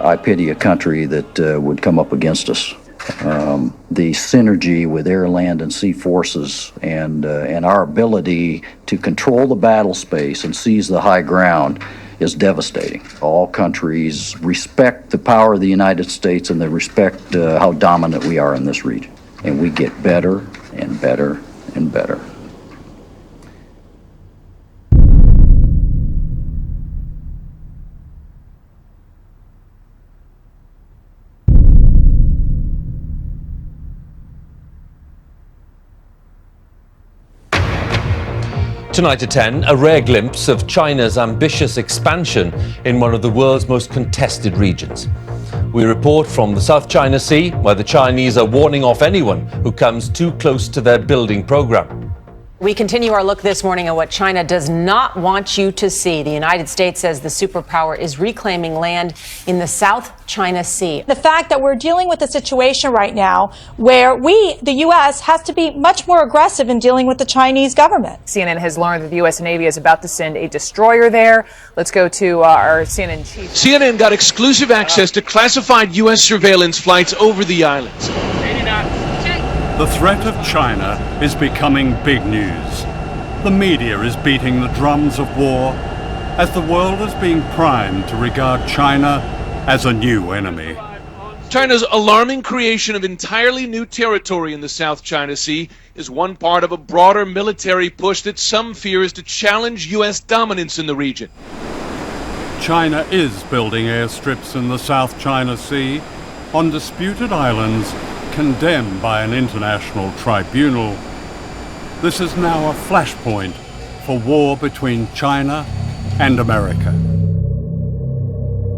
I pity a country that would come up against us. The synergy with air, land, and sea forces and our ability to control the battle space and seize the high ground is devastating. All countries respect the power of the United States and they respect how dominant we are in this region. And we get better and better and better. Tonight at 10, a rare glimpse of China's ambitious expansion in one of the world's most contested regions. We report from the South China Sea, where the Chinese are warning off anyone who comes too close to their building program. We continue our look this morning at what China does not want you to see. The United States says the superpower is reclaiming land in the South China Sea. The fact that we're dealing with a situation right now where the U.S., has to be much more aggressive in dealing with the Chinese government. CNN has learned that the U.S. Navy is about to send a destroyer there. Let's go to our CNN chief. CNN got exclusive access to classified U.S. surveillance flights over the islands. The threat of China is becoming big news. The media is beating the drums of war as the world is being primed to regard China as a new enemy. China's alarming creation of entirely new territory in the South China Sea is one part of a broader military push that some fear is to challenge U.S. dominance in the region. China is building airstrips in the South China Sea on disputed islands condemned by an international tribunal. This is now a flashpoint for war between China and America.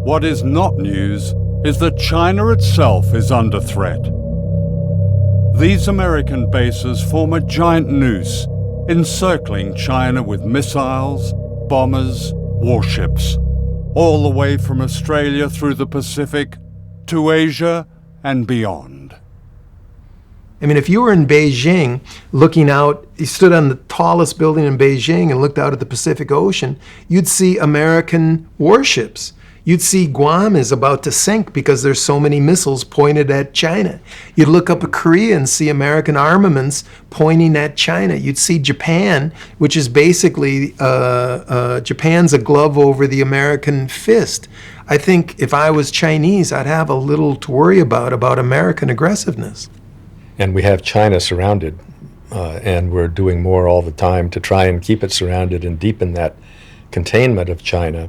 What is not news is that China itself is under threat. These American bases form a giant noose, encircling China with missiles, bombers, warships, all the way from Australia through the Pacific to Asia and beyond. I mean, if you were in Beijing looking out, you stood on the tallest building in Beijing and looked out at the Pacific Ocean, you'd see American warships. You'd see Guam is about to sink because there's so many missiles pointed at China. You'd look up at Korea and see American armaments pointing at China. You'd see Japan, which is basically, Japan's a glove over the American fist. I think if I was Chinese, I'd have a little to worry about American aggressiveness. And we have China surrounded, and we're doing more all the time to try and keep it surrounded and deepen that containment of China.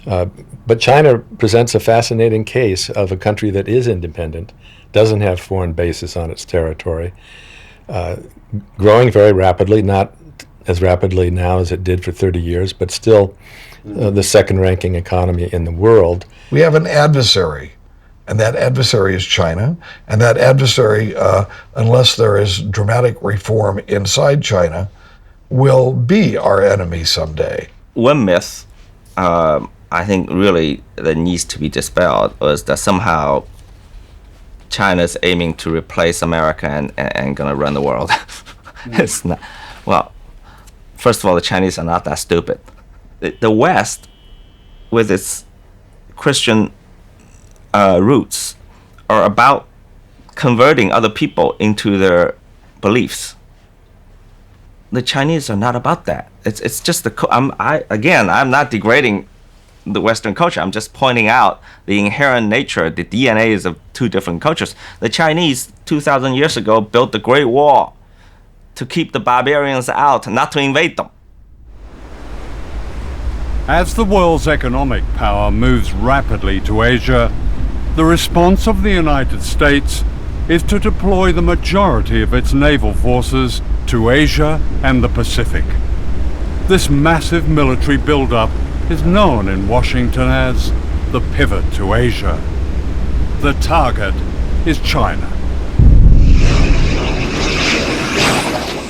But China presents a fascinating case of a country that is independent, doesn't have foreign bases on its territory, growing very rapidly, not as rapidly now as it did for 30 years, but still the second-ranking economy in the world. We have an adversary. And that adversary is China. And that adversary, unless there is dramatic reform inside China, will be our enemy someday. One myth, I think really that needs to be dispelled is that somehow China's aiming to replace America and going to run the world. It's not. Well, first of all, the Chinese are not that stupid. The West, with its Christian roots, are about converting other people into their beliefs. The Chinese are not about that. It's just I'm not degrading the Western culture. I'm just pointing out the inherent nature, the DNAs of two different cultures. The Chinese 2,000 years ago built the Great Wall to keep the barbarians out, not to invade them. As the world's economic power moves rapidly to Asia, the response of the United States is to deploy the majority of its naval forces to Asia and the Pacific. This massive military buildup is known in Washington as the pivot to Asia. The target is China.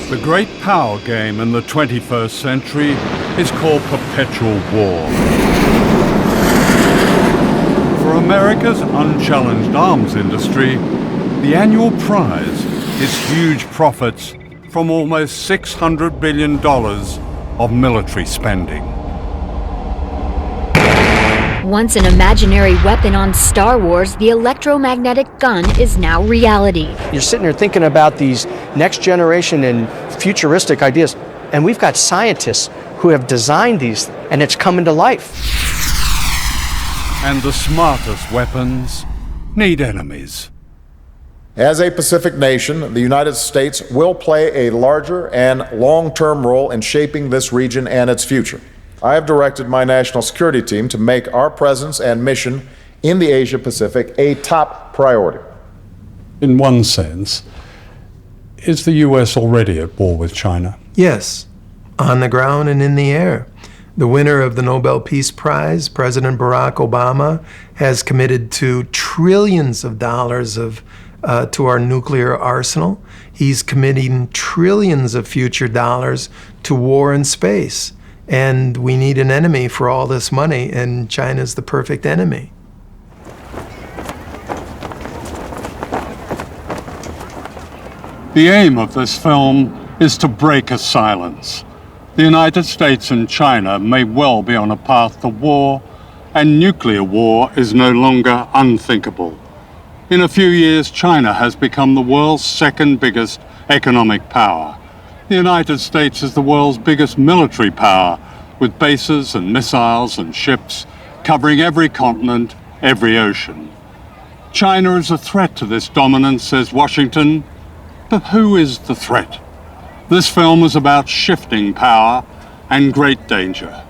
The great power game in the 21st century is called perpetual war. For America's unchallenged arms industry, the annual prize is huge profits from almost $600 billion of military spending. Once an imaginary weapon on Star Wars, the electromagnetic gun is now reality. You're sitting there thinking about these next generation and futuristic ideas, and we've got scientists who have designed these, and it's coming to life. And the smartest weapons need enemies. As a Pacific nation, the United States will play a larger and long-term role in shaping this region and its future. I have directed my national security team to make our presence and mission in the Asia-Pacific a top priority. In one sense, is the US already at war with China? Yes, on the ground and in the air. The winner of the Nobel Peace Prize, President Barack Obama, has committed to trillions of dollars to our nuclear arsenal. He's committing trillions of future dollars to war in space. And we need an enemy for all this money, and China's the perfect enemy. The aim of this film is to break a silence. The United States and China may well be on a path to war, and nuclear war is no longer unthinkable. In a few years, China has become the world's second biggest economic power. The United States is the world's biggest military power, with bases and missiles and ships covering every continent, every ocean. China is a threat to this dominance, says Washington. But who is the threat? This film is about shifting power and great danger.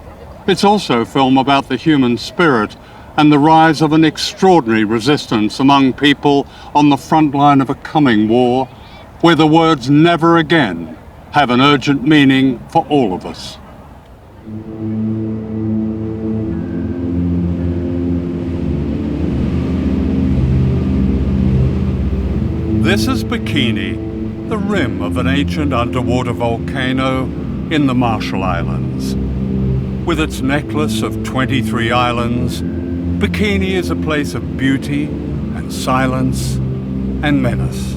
It's also a film about the human spirit and the rise of an extraordinary resistance among people on the front line of a coming war, where the words "never again" have an urgent meaning for all of us. This is Bikini, the rim of an ancient underwater volcano in the Marshall Islands. With its necklace of 23 islands, Bikini is a place of beauty and silence and menace.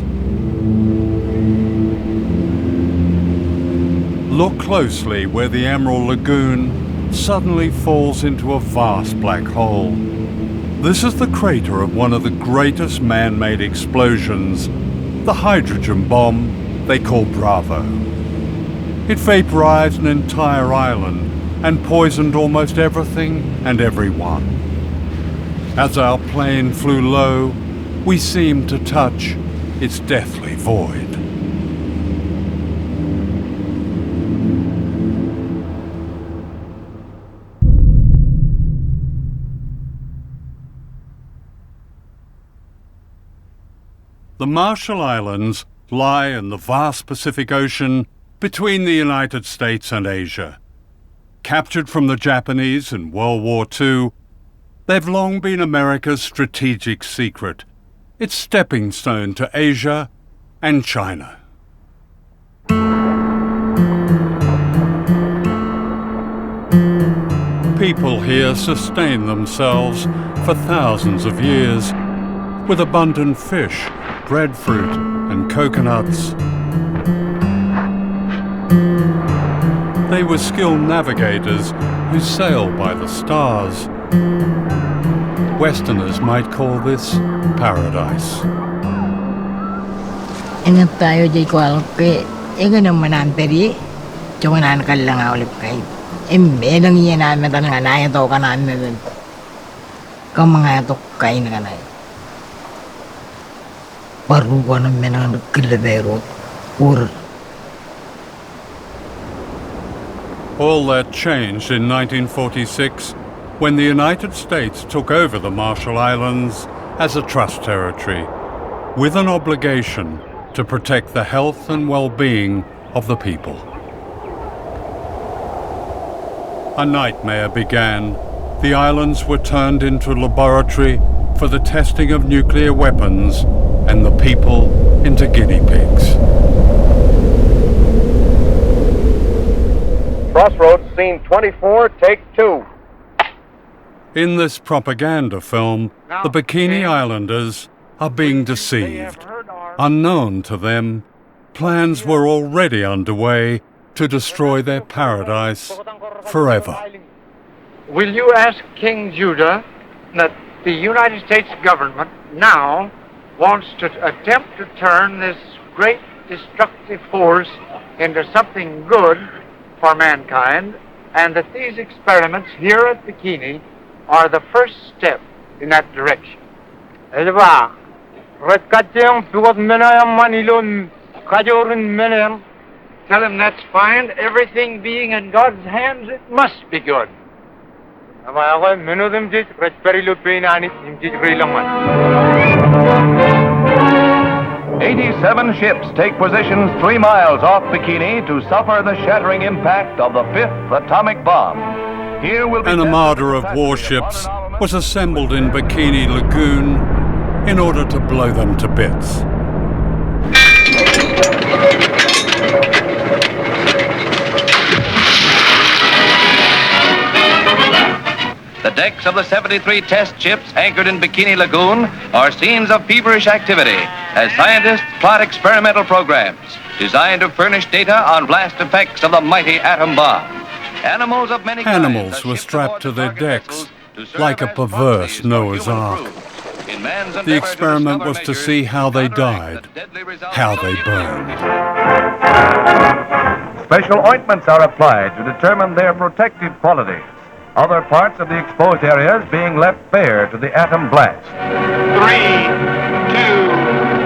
Look closely where the Emerald Lagoon suddenly falls into a vast black hole. This is the crater of one of the greatest man-made explosions, the hydrogen bomb they call Bravo. It vaporized an entire island and poisoned almost everything and everyone. As our plane flew low, we seemed to touch its deathly void. The Marshall Islands lie in the vast Pacific Ocean between the United States and Asia. Captured from the Japanese in World War II, they've long been America's strategic secret, its stepping stone to Asia and China. People here sustain themselves for thousands of years with abundant fish, breadfruit, and coconuts. They were skilled navigators who sail by the stars. Westerners might call this paradise. Ingat tayo di kualke, ega nang mananteri, cuma nan kalang awalip kay. Medang iyan namin tan nga naya to kanan namin. Kau mengatuk kay na kanay. Baru ko na menang kilabero, ur. All that changed in 1946 when the United States took over the Marshall Islands as a trust territory, with an obligation to protect the health and well-being of the people. A nightmare began. The islands were turned into a laboratory for the testing of nuclear weapons and the people into guinea pigs. Crossroads, scene 24, take 2. In this propaganda film, the Bikini Islanders are being deceived. Unknown to them, plans were already underway to destroy their paradise forever. will you ask King Judah that the United States government now wants to attempt to turn this great destructive force into something good for mankind, and that these experiments here at Bikini are the first step in that direction? Tell him that's fine. Everything being in God's hands, it must be good. 87 ships take positions 3 miles off Bikini to suffer the shattering impact of the 5th atomic bomb. Here will be An armada of warships was assembled in Bikini Lagoon in order to blow them to bits. The decks of the 73 test ships anchored in Bikini Lagoon are scenes of feverish activity as scientists plot experimental programs designed to furnish data on blast effects of the mighty atom bomb. Animals of many Animals were strapped to their decks like a perverse Noah's Ark. The experiment was to see how they died, how they burned. Special ointments are applied to determine their protective qualities. Other parts of the exposed areas being left bare to the atom blast. 3, 2,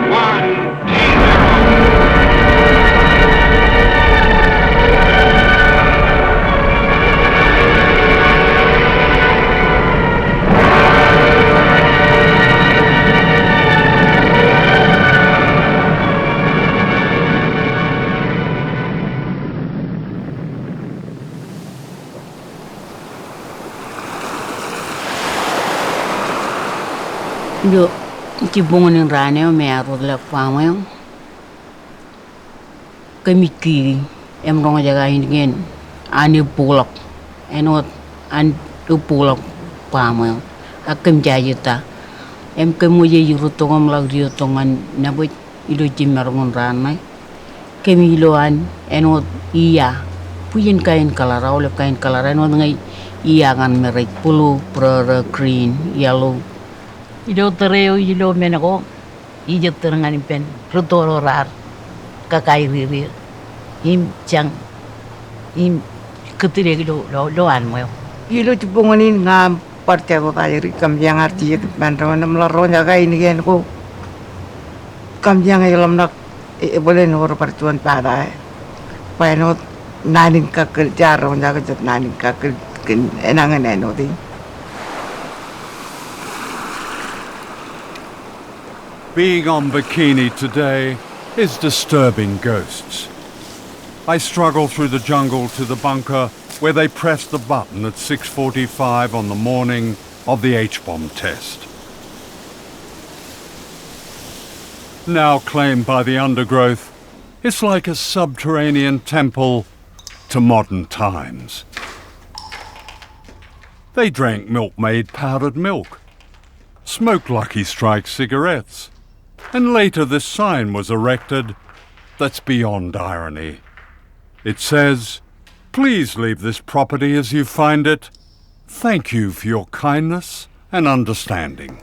1. Yo, cibungan rane me arud lek pamel. Kami kiri, em rong jaga ingin, ane pulak, enot an tu pulak pamel. Akem jayita, em kemu je yurutongam lag diutongan nabut ido cimarungan rane. Kami iloan enot iya, puyen kain kalarau lek kain kalara enot ngai iya kan merik pulu pro green yellow. Ido tereo ido menako ijo terangan pen rutoro rar kakai riri im chang im ketire ido lo an mo Ilo cipunganin nga parte ko kaya ri kamjang arti bantaw na mlaro nya kay ni gen ko kamjang ilam nak boleh nor partuan pada paano naning kakerja ro nya ka naning kaker enangan eno ti. Being on Bikini today is disturbing ghosts. I struggle through the jungle to the bunker where they pressed the button at 6:45 on the morning of the H-bomb test. Now claimed by the undergrowth, it's like a subterranean temple to modern times. They drank milk-made powdered milk, smoked Lucky Strike cigarettes, and later this sign was erected that's beyond irony. It says, "Please leave this property as you find it. Thank you for your kindness and understanding."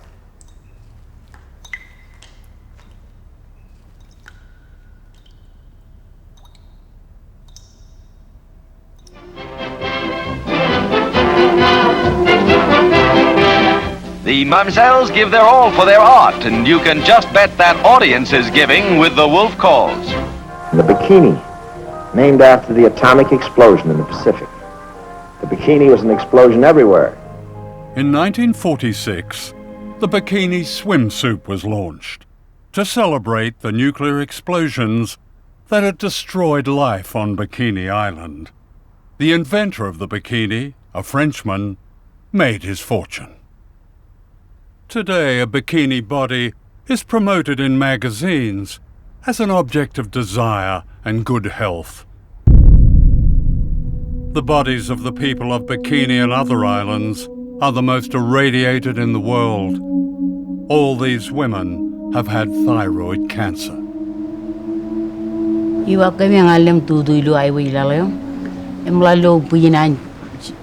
The Mamsells give their all for their art, and you can just bet that audience is giving with the wolf calls. The Bikini, named after the atomic explosion in the Pacific. The Bikini was an explosion everywhere. In 1946, the Bikini swimsuit was launched to celebrate the nuclear explosions that had destroyed life on Bikini Island. The inventor of the bikini, a Frenchman, made his fortune. Today, a bikini body is promoted in magazines as an object of desire and good health. The bodies of the people of Bikini and other islands are the most irradiated in the world. All these women have had thyroid cancer. Iwa kami ang alam tudo ilo ay wilalayo. Emlalo puyinan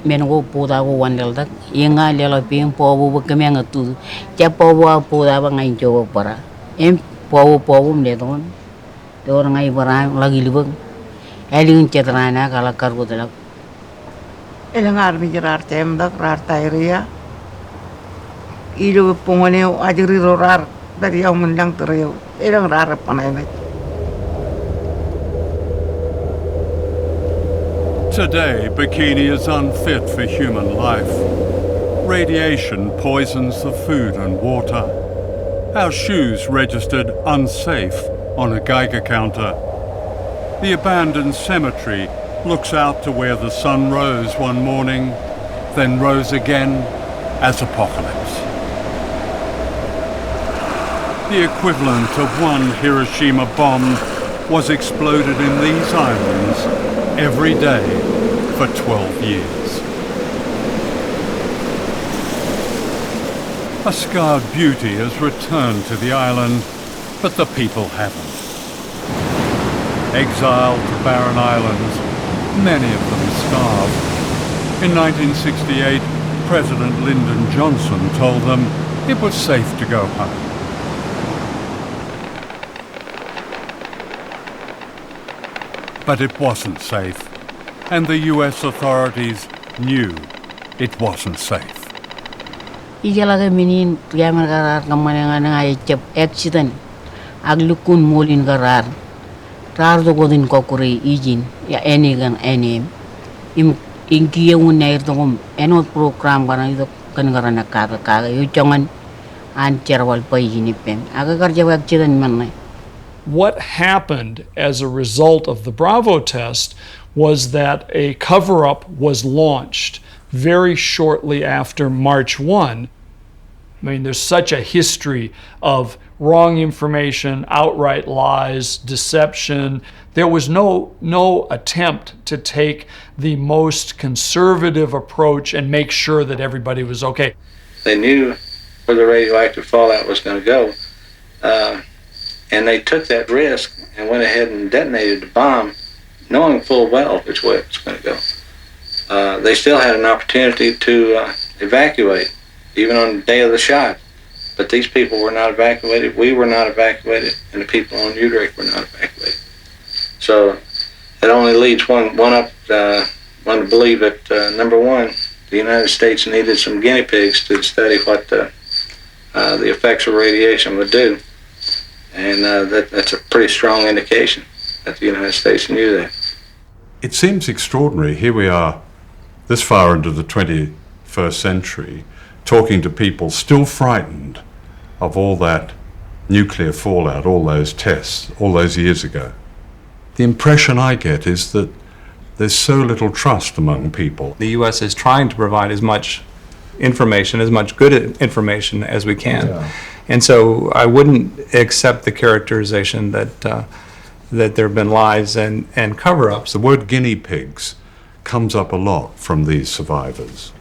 mengo poda go wandeldak yenga lela ping pobu bekemeng tu ja pobu poda ba ngai jo para em pobu mledon dor ngai bara lagi libeng elin cetrana kala kargo delak Ilang armi jirar tem dak rar tairia. Ilu pungone ajiri rorar dari yang mendang teriu. Ilang rar panai. Today, Bikini is unfit for human life. Radiation poisons the food and water. Our shoes registered unsafe on a Geiger counter. The abandoned cemetery looks out to where the sun rose one morning, then rose again as apocalypse. The equivalent of one Hiroshima bomb was exploded in these islands every day for 12 years. A scarred beauty has returned to the island, but the people haven't. Exiled to barren islands, many of them starved. In 1968, President Lyndon Johnson told them it was safe to go home. But it wasn't safe, and the US authorities knew it wasn't safe. Ijalaga minin tiamar garar kamananga ngai cep accident aglukun molin garar rar do godin kokuri ijin ya enigan enim im inkiye unair tongom enot program kana itu kan garana kaga yu jongan an cerwal payini pem aga karja accident manai. What happened as a result of the Bravo test was that a cover-up was launched very shortly after March 1. I mean, there's such a history of wrong information, outright lies, deception. There was no attempt to take the most conservative approach and make sure that everybody was okay. They knew where the radioactive fallout was going to go, and they took that risk and went ahead and detonated the bomb, knowing full well which way it was going to go. They still had an opportunity to evacuate, even on the day of the shot. But these people were not evacuated, we were not evacuated, and the people on Utrecht were not evacuated. So it only leads one to believe that, number one, the United States needed some guinea pigs to study what the effects of radiation would do. And that's a pretty strong indication that the United States knew that. It seems extraordinary. Here we are, this far into the 21st century, talking to people still frightened of all that nuclear fallout, all those tests, all those years ago. The impression I get is that there's so little trust among people. The U.S. is trying to provide as much information, as much good information as we can. Yeah. And so I wouldn't accept the characterization that that there have been lies and cover-ups. The word guinea pigs comes up a lot from these survivors.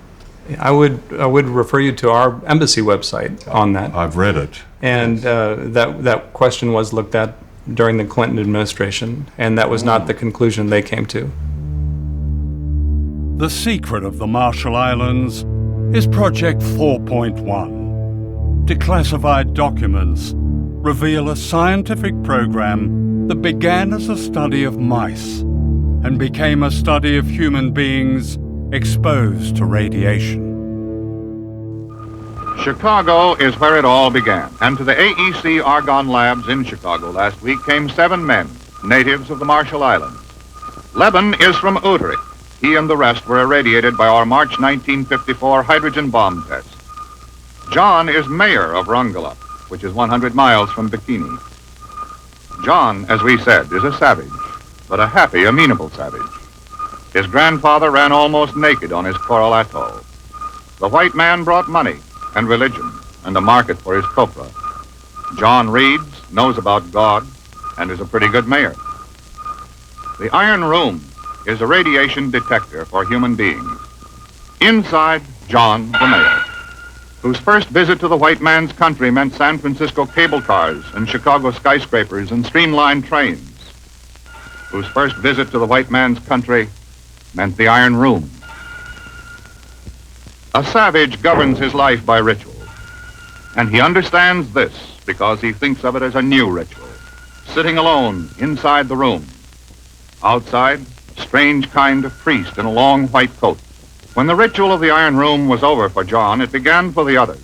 I would refer you to our embassy website on that. I've read it. And that question was looked at during the Clinton administration, and that was not the conclusion they came to. The secret of the Marshall Islands is Project 4.1. Declassified documents reveal a scientific program that began as a study of mice and became a study of human beings exposed to radiation. Chicago is where it all began, and to the AEC Argonne Labs in Chicago last week came 7 men, natives of the Marshall Islands. Leben is from Utrecht. He and the rest were irradiated by our March 1954 hydrogen bomb test. John is mayor of Rongelap, which is 100 miles from Bikini. John, as we said, is a savage, but a happy, amenable savage. His grandfather ran almost naked on his coral atoll. The white man brought money and religion and a market for his copra. John reads, knows about God, and is a pretty good mayor. The Iron Room is a radiation detector for human beings. Inside, John, the mayor, whose first visit to the white man's country meant San Francisco cable cars and Chicago skyscrapers and streamlined trains, whose first visit to the white man's country meant the Iron Room. A savage governs his life by ritual, and he understands this because he thinks of it as a new ritual, sitting alone inside the room. Outside, a strange kind of priest in a long white coat. When the ritual of the Iron Room was over for John, it began for the others.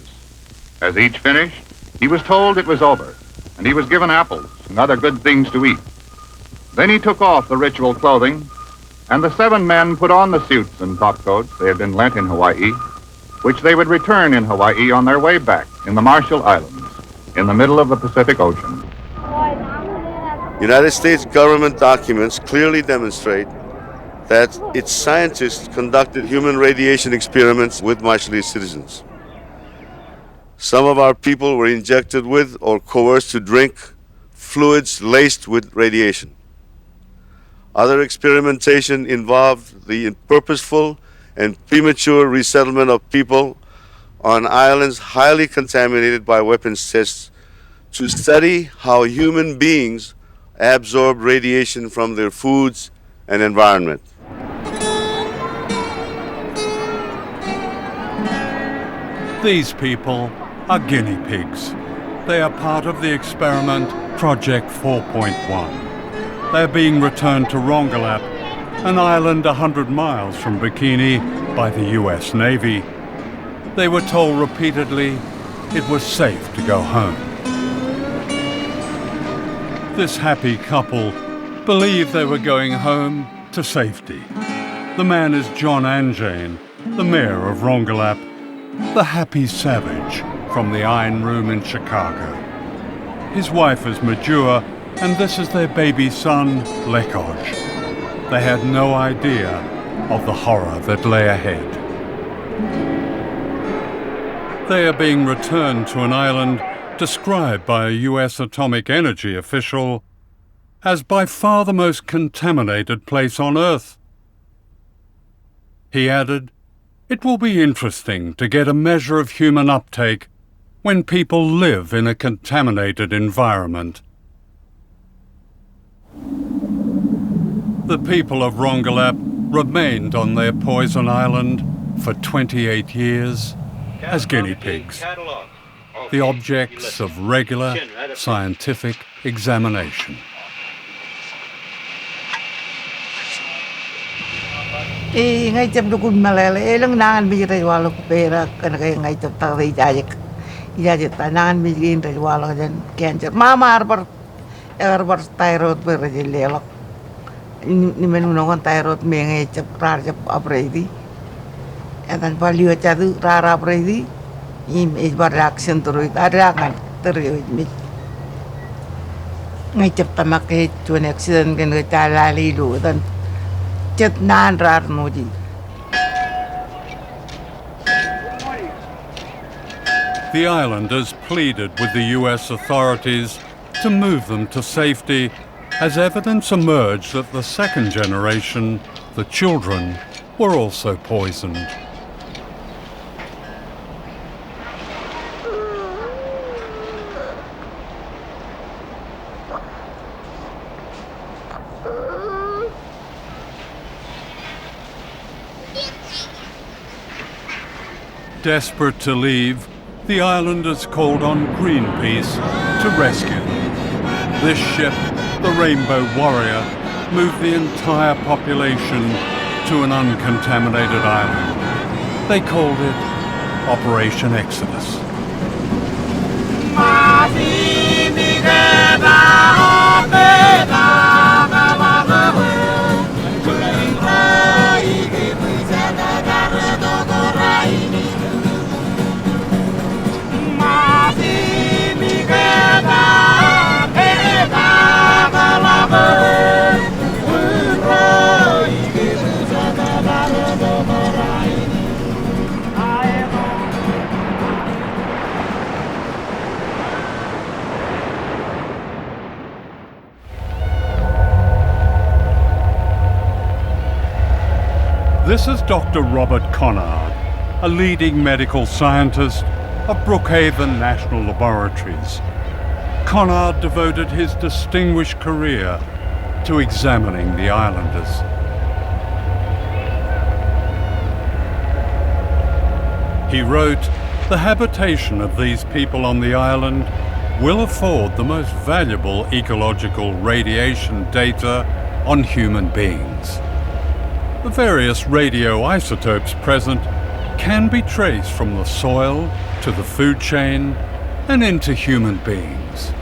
As each finished, he was told it was over, and he was given apples and other good things to eat. Then he took off the ritual clothing, and the 7 men put on the suits and topcoats they had been lent in Hawaii, which they would return in Hawaii on their way back in the Marshall Islands, in the middle of the Pacific Ocean. United States government documents clearly demonstrate that its scientists conducted human radiation experiments with Marshallese citizens. Some of our people were injected with or coerced to drink fluids laced with radiation. Other experimentation involved the purposeful and premature resettlement of people on islands highly contaminated by weapons tests to study how human beings absorb radiation from their foods and environment. These people are guinea pigs. They are part of the experiment Project 4.1. They're being returned to Rongelap, an island 100 miles from Bikini, by the US Navy. They were told repeatedly it was safe to go home. This happy couple believed they were going home to safety. The man is John Anjane, the mayor of Rongelap, the happy savage from the Iron Room in Chicago. His wife is Majua, and this is their baby son, Lekoj. They had no idea of the horror that lay ahead. They are being returned to an island described by a US atomic energy official as by far the most contaminated place on Earth. He added, "It will be interesting to get a measure of human uptake when people live in a contaminated environment." The people of Rongelap remained on their poison island for 28 years as guinea pigs, the objects of regular scientific examination. Ngay chập dukun malele lang nangan bijiray walo pera kana kay ngay chap tawi ijajik tanangan bijin ray walo jan cancer mama arbar thyroid per jelelok ni menunongan thyroid me ngay chap rar chap apredi etan palio chadu rar apredi im isbar reaction turuit adrakan turuit mi ngay chap tamak ke tuan accident kan ke talali lu tan The islanders pleaded with the US authorities to move them to safety as evidence emerged that the second generation, the children, were also poisoned. Desperate to leave, the islanders called on Greenpeace to rescue them. This ship, the Rainbow Warrior, moved the entire population to an uncontaminated island. They called it Operation Exodus. This is Dr. Robert Conard, a leading medical scientist of Brookhaven National Laboratories. Conard devoted his distinguished career to examining the islanders. He wrote, "The habitation of these people on the island will afford the most valuable ecological radiation data on human beings. The various radioisotopes present can be traced from the soil to the food chain and into human beings."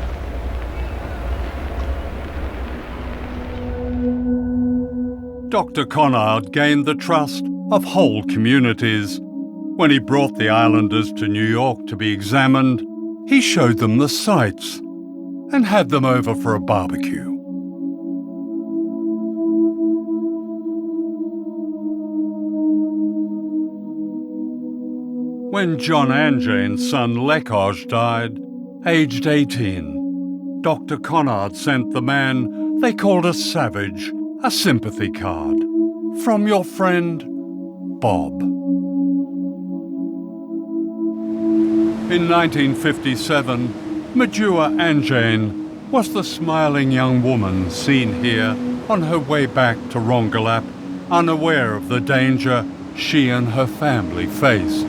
Dr. Conrad gained the trust of whole communities. When he brought the islanders to New York to be examined, he showed them the sights and had them over for a barbecue. When John Anjane's son Lekoj died, aged 18, Dr. Conrad sent the man they called a savage a sympathy card from your friend, Bob. In 1957, Majua Anjane was the smiling young woman seen here on her way back to Rongelap, unaware of the danger she and her family faced.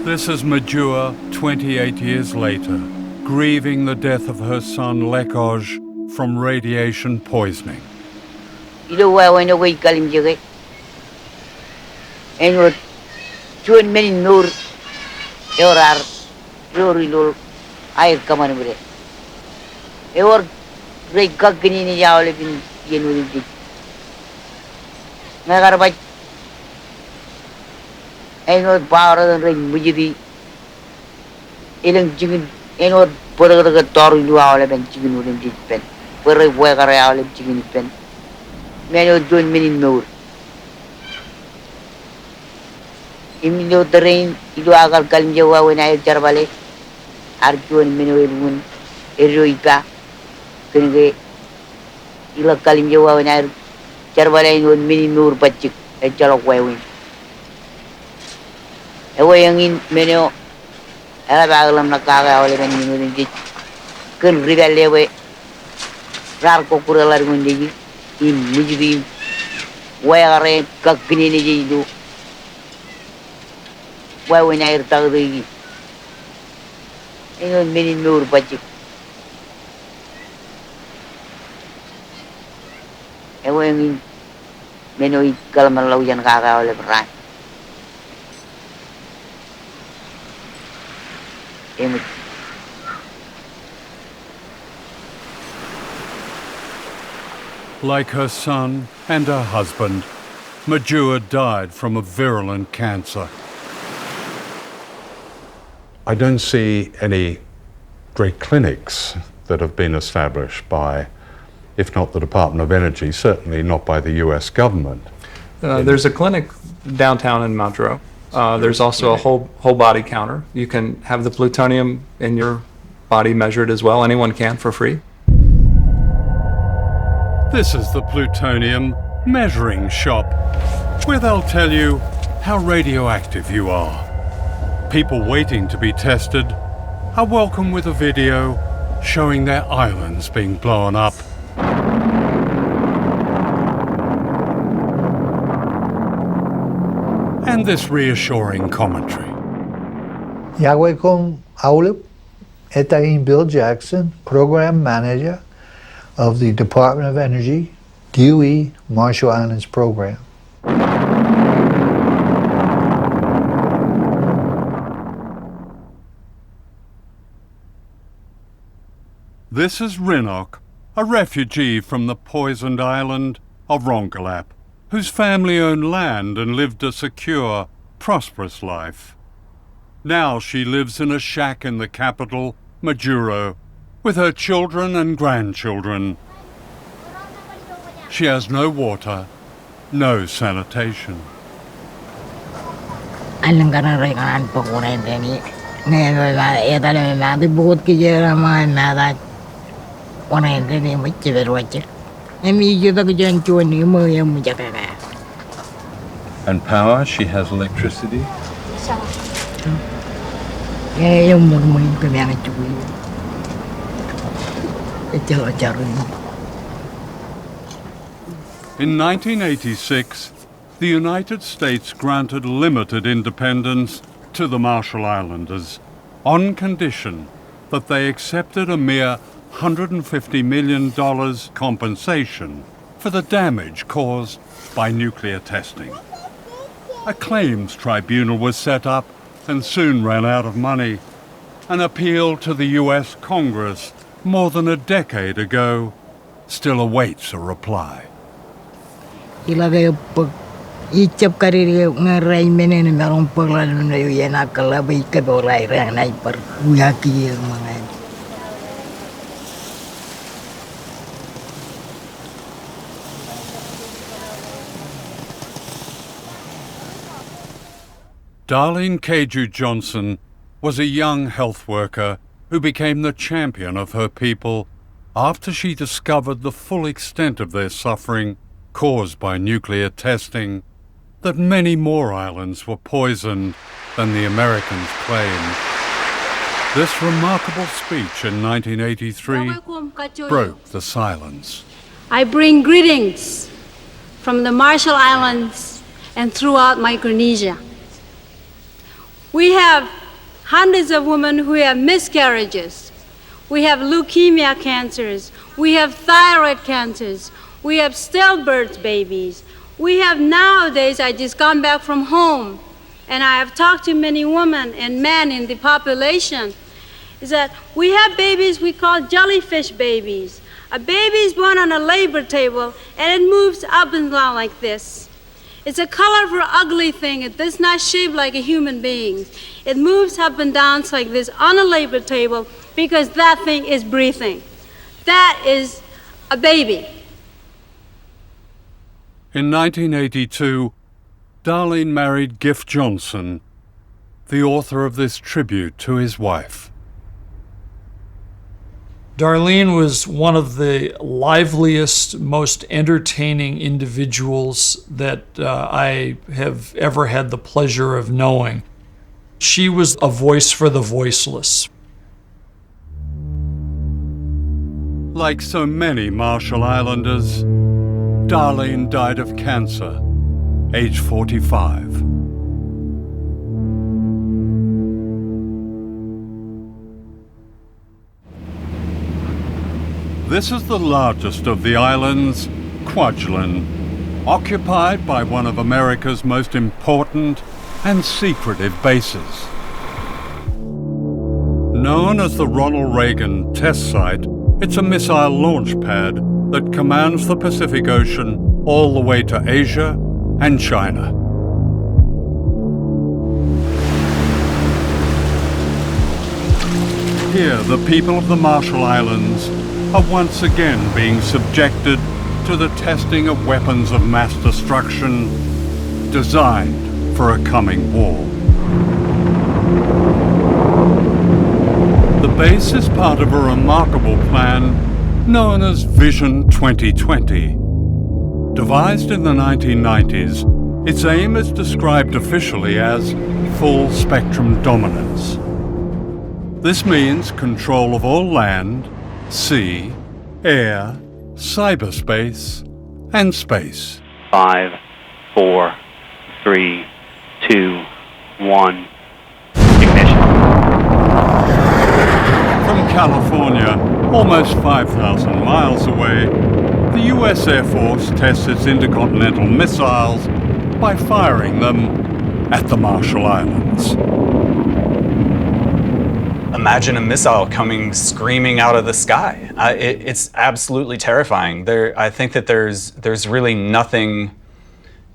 This is Majua 28 years later, grieving the death of her son Lekoj from radiation poisoning. Chuan many nur eurar rurilul air kaman bere eor rei gagni ni jawle bin yenuri di nagar baj enor power rei mujidi ilang jigin enor bodaga toru lu awle ben jigin ulim di pen pere boegare awle jigin pen meno join many nur Imilo terrain itu agar kalim jawa when I jarbale arjuan minuun eroipa kenge ila kalim jawa when I jarbale un mini nur bachik e jalok wawin ewa yangin meno ala bagalam nakaga ole ben minuun di kun rigale we rar ko kurala ngundi in mujidi wayare kakini ni jidu why when I tell the many nur budget. And when many Kalmaloyan Gaga or right. Like her son and her husband, Majua died from a virulent cancer. I don't see any great clinics that have been established by, if not the Department of Energy, certainly not by the US government. There's a clinic downtown in Mount There's also a whole body counter. You can have the plutonium in your body measured as well. Anyone can for free. This is the plutonium measuring shop, where they'll tell you how radioactive you are. People waiting to be tested are welcome with a video showing their islands being blown up. And this reassuring commentary. Yahweh Kong Aulip, Etaim Bill Jackson, Program Manager of the Department of Energy, DOE Marshall Islands Program. This is Rinok, a refugee from the poisoned island of Rongelap, whose family owned land and lived a secure, prosperous life. Now she lives in a shack in the capital, Majuro, with her children and grandchildren. She has no water, no sanitation. And power, she has electricity. In 1986, the United States granted limited independence to the Marshall Islanders on condition that they accepted a mere $150 million compensation for the damage caused by nuclear testing. A claims tribunal was set up and soon ran out of money. An appeal to the US Congress more than a decade ago still awaits a reply. Icap karir ngarai menen merong paglalu na yun akalabi kabolay rang na ipar uyaki mga. Darlene Keju Johnson was a young health worker who became the champion of her people after she discovered the full extent of their suffering caused by nuclear testing, that many more islands were poisoned than the Americans claimed. This remarkable speech in 1983 broke the silence. I bring greetings from the Marshall Islands and throughout Micronesia. We have hundreds of women who have miscarriages. We have leukemia cancers. We have thyroid cancers. We have stillbirth babies. We have nowadays, I just gone back from home, and I have talked to many women and men in the population, is that we have babies we call jellyfish babies. A baby is born on a labor table, and it moves up and down like this. It's a colorful, ugly thing. It does not shape like a human being. It moves up and down like this on a labor table because that thing is breathing. That is a baby. In 1982, Darlene married Giff Johnson, the author of this tribute to his wife. Darlene was one of the liveliest, most entertaining individuals that I have ever had the pleasure of knowing. She was a voice for the voiceless. Like so many Marshall Islanders, Darlene died of cancer, age 45. This is the largest of the islands, Kwajalein, occupied by one of America's most important and secretive bases. Known as the Ronald Reagan test site, it's a missile launch pad that commands the Pacific Ocean all the way to Asia and China. Here, the people of the Marshall Islands are once again being subjected to the testing of weapons of mass destruction designed for a coming war. The base is part of a remarkable plan known as Vision 2020. Devised in the 1990s, its aim is described officially as full spectrum dominance. This means control of all land, sea, air, cyberspace, and space. 5, 4, 3, 2, 1, ignition. From California, almost 5,000 miles away, the US Air Force tests its intercontinental missiles by firing them at the Marshall Islands. Imagine a missile coming screaming out of the sky. It's absolutely terrifying. I think that there's really nothing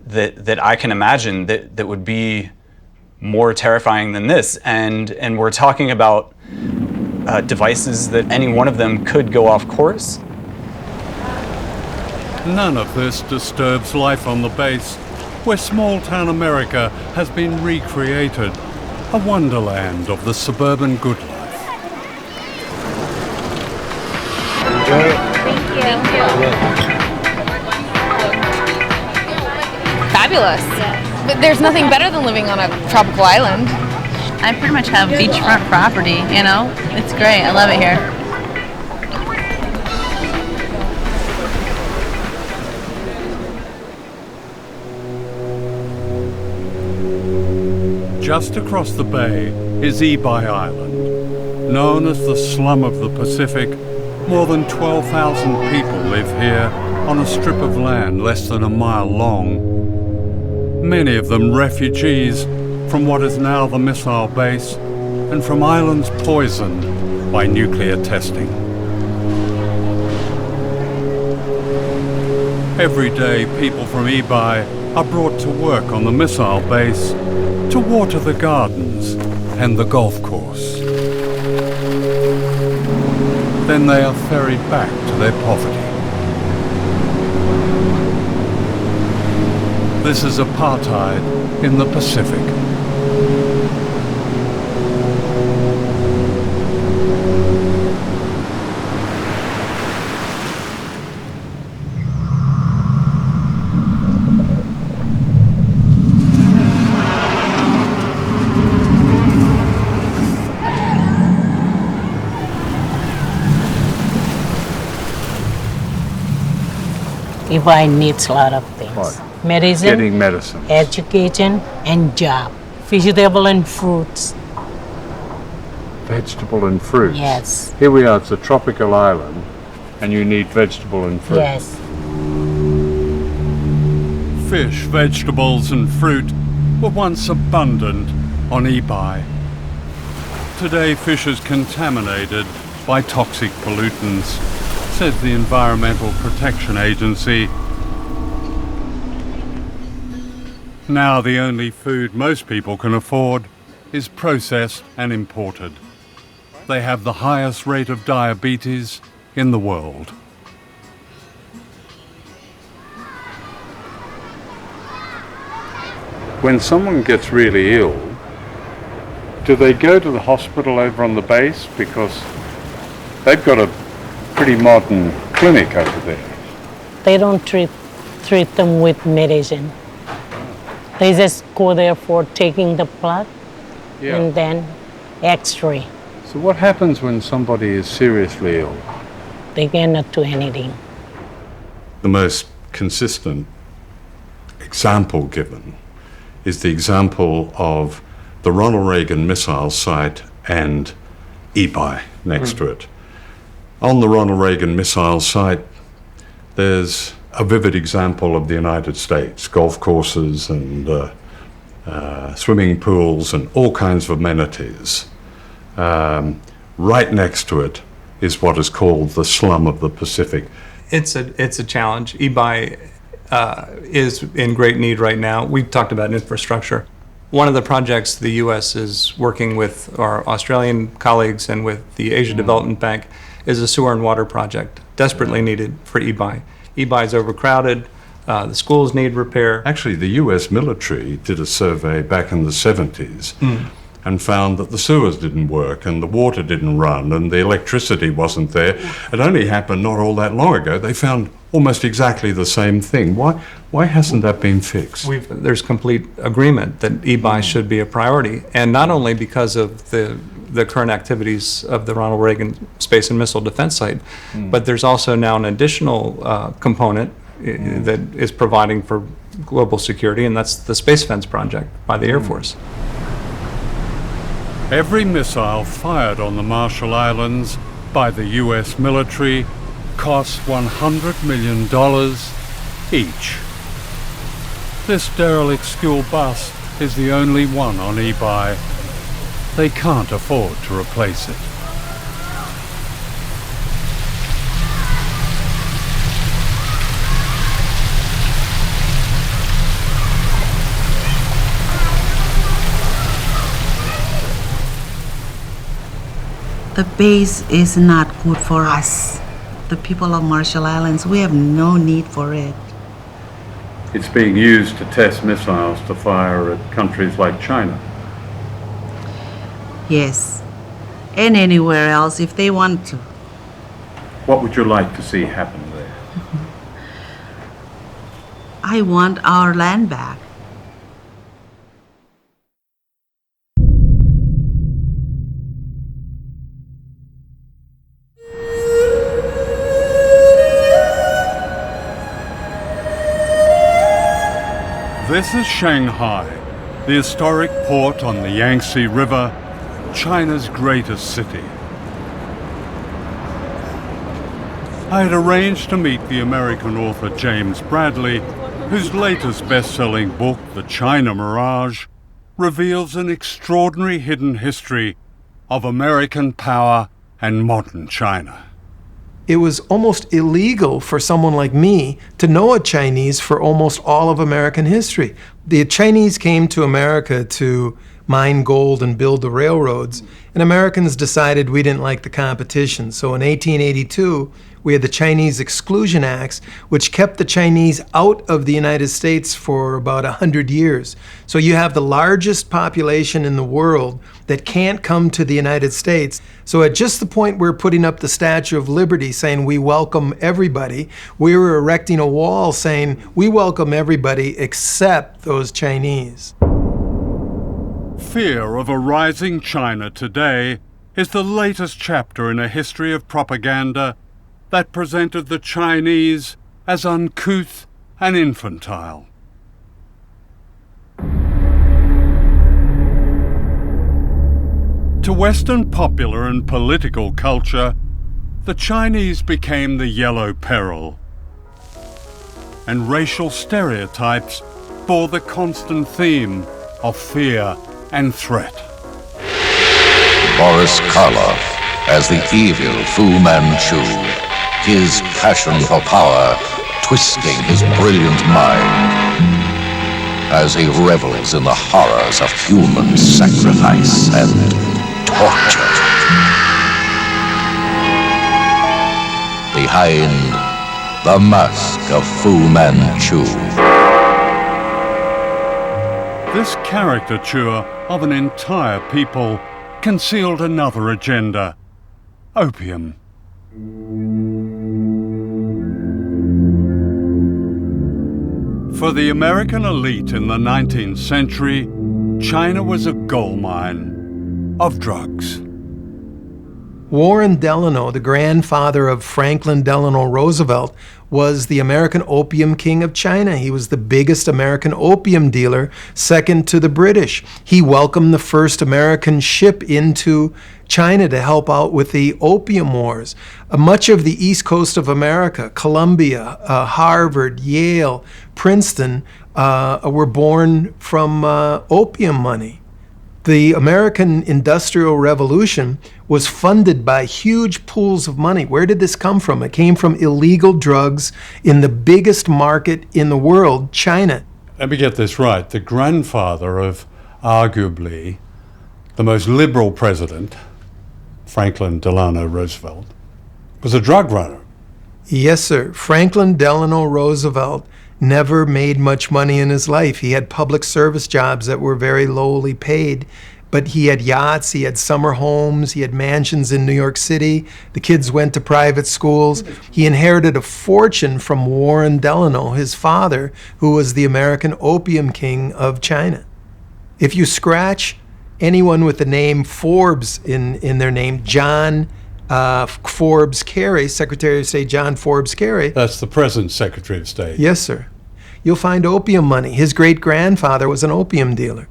that I can imagine that would be more terrifying than this. And we're talking about devices that any one of them could go off course. None of this disturbs life on the base, where small-town America has been recreated, a wonderland of the suburban good life. Thank you. Fabulous. But there's nothing better than living on a tropical island. I pretty much have beachfront property, you know? It's great. I love it here. Just across the bay is Ibai Island. Known as the slum of the Pacific, more than 12,000 people live here on a strip of land less than a mile long. Many of them refugees from what is now the missile base and from islands poisoned by nuclear testing. Every day, people from Ibai are brought to work on the missile base to water the gardens and the golf course. Then they are ferried back to their poverty. This is apartheid in the Pacific. Ibai needs a lot of things. What? Medicine, Getting medicine. education, and job. Vegetable and fruits. Vegetable and fruits. Yes. Here we are, it's a tropical island, and you need vegetable and fruit. Yes. Fish, vegetables, and fruit were once abundant on Ibai. Today, fish is contaminated by toxic pollutants, says the Environmental Protection Agency. Now the only food most people can afford is processed and imported. They have the highest rate of diabetes in the world. When someone gets really ill, do they go to the hospital over on the base? Because they've got a pretty modern clinic over there. They don't treat them with medicine. They just go there for taking the blood and then X-ray. So what happens when somebody is seriously ill? They cannot do anything. The most consistent example given is the example of the Ronald Reagan missile site and Ibai next to it. On the Ronald Reagan missile site, there's a vivid example of the United States, golf courses and swimming pools and all kinds of amenities. Right next to it is what is called the slum of the Pacific. It's a challenge. Ibai is in great need right now. We've talked about infrastructure. One of the projects the U.S. is working with our Australian colleagues and with the Asia Development Bank is a sewer and water project, desperately needed for Ibai. Ibai is overcrowded, the schools need repair. Actually, the U.S. military did a survey back in the 70s and found that the sewers didn't work and the water didn't run and the electricity wasn't there. It only happened not all that long ago. They found almost exactly the same thing. Why hasn't that been fixed? There's complete agreement that Ibai should be a priority, and not only because of the current activities of the Ronald Reagan Space and Missile Defense Site, but there's also now an additional component that is providing for global security, and that's the Space Fence project by the Air Force. Every missile fired on the Marshall Islands by the U.S. military costs $100 million each. This derelict school bus is the only one on Ibai. They can't afford to replace it. The base is not good for us. The people of Marshall Islands, we have no need for it. It's being used to test missiles to fire at countries like China. Yes, and anywhere else if they want to. What would you like to see happen there? I want our land back. This is Shanghai, the historic port on the Yangtze River, China's greatest city. I had arranged to meet the American author James Bradley, whose latest best-selling book, The China Mirage, reveals an extraordinary hidden history of American power and modern China. It was almost illegal for someone like me to know a Chinese for almost all of American history. The Chinese came to America to mine gold and build the railroads, and Americans decided we didn't like the competition. So in 1882, we had the Chinese Exclusion Acts, which kept the Chinese out of the United States for about 100 years. So you have the largest population in the world that can't come to the United States. So at just the point we're putting up the Statue of Liberty saying we welcome everybody, we were erecting a wall saying we welcome everybody except those Chinese. Fear of a rising China today is the latest chapter in a history of propaganda that presented the Chinese as uncouth and infantile. To Western popular and political culture, the Chinese became the yellow peril, and racial stereotypes bore the constant theme of fear and threat. Boris Karloff as the evil Fu Manchu, his passion for power twisting his brilliant mind as he revels in the horrors of human sacrifice and torture. Behind the mask of Fu Manchu. This caricature of an entire people concealed another agenda: opium. For the American elite in the 19th century, China was a goldmine of drugs. Warren Delano, the grandfather of Franklin Delano Roosevelt, was the American opium king of China. He was the biggest American opium dealer, second to the British. He welcomed the first American ship into China to help out with the opium wars. Much of the east coast of America, Columbia, Harvard, Yale, Princeton, were born from opium money. The American Industrial Revolution was funded by huge pools of money. Where did this come from? It came from illegal drugs in the biggest market in the world, China. Let me get this right. The grandfather of arguably the most liberal president, Franklin Delano Roosevelt, was a drug runner. Yes, sir. Franklin Delano Roosevelt never made much money in his life. He had public service jobs that were very lowly paid, but he had yachts, he had summer homes, he had mansions in New York City. The kids went to private schools. He inherited a fortune from Warren Delano, his father, who was the American opium king of China. If you scratch anyone with the name Forbes in their name, John Forbes Carey, Secretary of State John Forbes Carey. That's the present Secretary of State. Yes, sir. You'll find opium money. His great-grandfather was an opium dealer.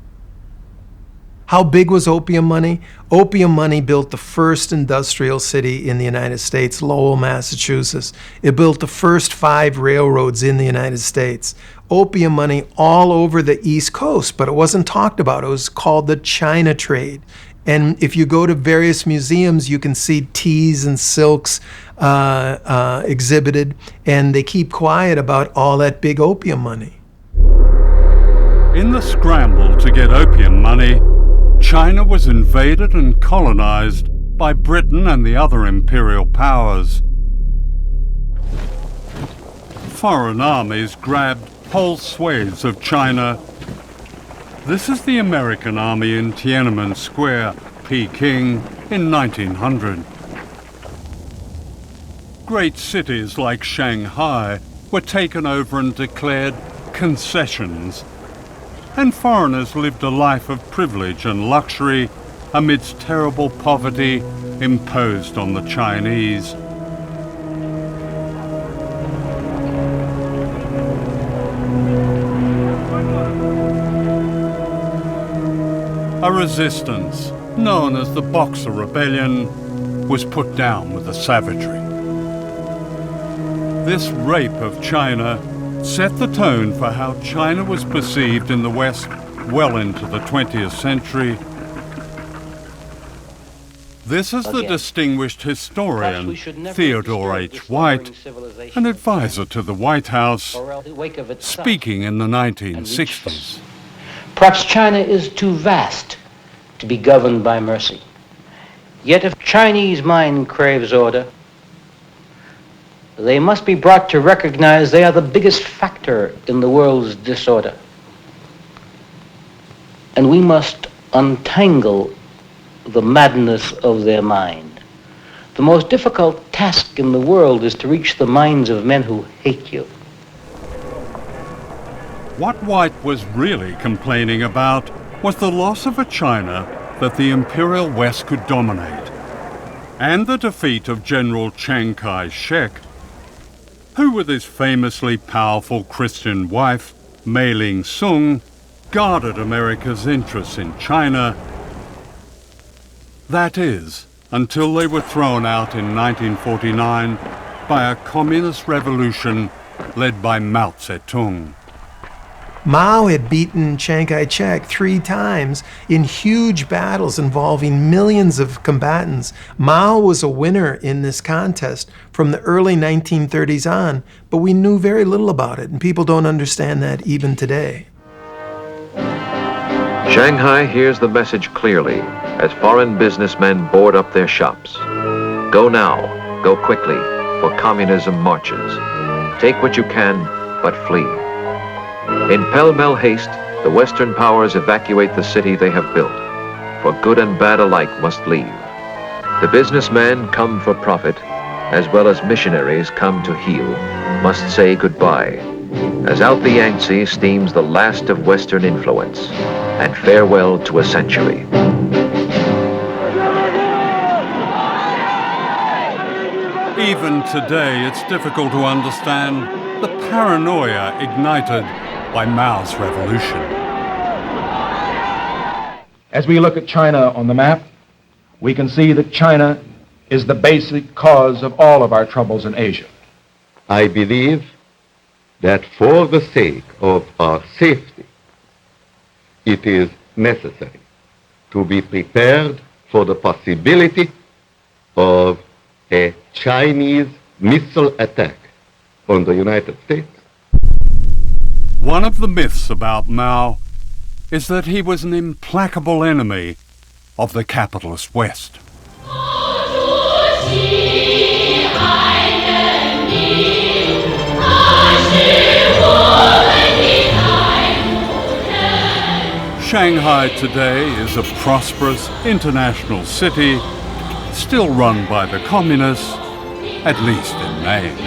How big was opium money? Opium money built the first industrial city in the United States, Lowell, Massachusetts. It built the first 5 railroads in the United States. Opium money all over the East Coast, but it wasn't talked about. It was called the China trade. And if you go to various museums, you can see teas and silks exhibited, and they keep quiet about all that big opium money. In the scramble to get opium money, China was invaded and colonized by Britain and the other imperial powers. Foreign armies grabbed whole swathes of China. This is the American army in Tiananmen Square, Peking, in 1900. Great cities like Shanghai were taken over and declared concessions, and foreigners lived a life of privilege and luxury amidst terrible poverty imposed on the Chinese. resistance, known as the Boxer Rebellion, was put down with a savagery. This rape of China set the tone for how China was perceived in the West well into the 20th century. This is the distinguished historian Theodore H. White, an advisor to the White House, speaking in the 1960s. Perhaps China is too vast to be governed by mercy. Yet if Chinese mind craves order, they must be brought to recognize they are the biggest factor in the world's disorder. And we must untangle the madness of their mind. The most difficult task in the world is to reach the minds of men who hate you. What White was really complaining about was the loss of a China that the Imperial West could dominate, and the defeat of General Chiang Kai-shek, who with his famously powerful Christian wife, Mei Ling-sung, guarded America's interests in China. That is, until they were thrown out in 1949 by a communist revolution led by Mao Zedong. Mao had beaten Chiang Kai-shek 3 times in huge battles involving millions of combatants. Mao was a winner in this contest from the early 1930s on, but we knew very little about it, and people don't understand that even today. Shanghai hears the message clearly as foreign businessmen board up their shops. Go now, go quickly, for communism marches. Take what you can, but flee. In pell-mell haste, the Western powers evacuate the city they have built, for good and bad alike must leave. The businessmen come for profit, as well as missionaries come to heal, must say goodbye, as out the Yangtze steams the last of Western influence, and farewell to a century. Even today, it's difficult to understand the paranoia ignited by Mao's revolution. As we look at China on the map, we can see that China is the basic cause of all of our troubles in Asia. I believe that for the sake of our safety, it is necessary to be prepared for the possibility of a Chinese missile attack on the United States. One of the myths about Mao is that he was an implacable enemy of the capitalist West. Shanghai today is a prosperous international city, still run by the communists, at least in name.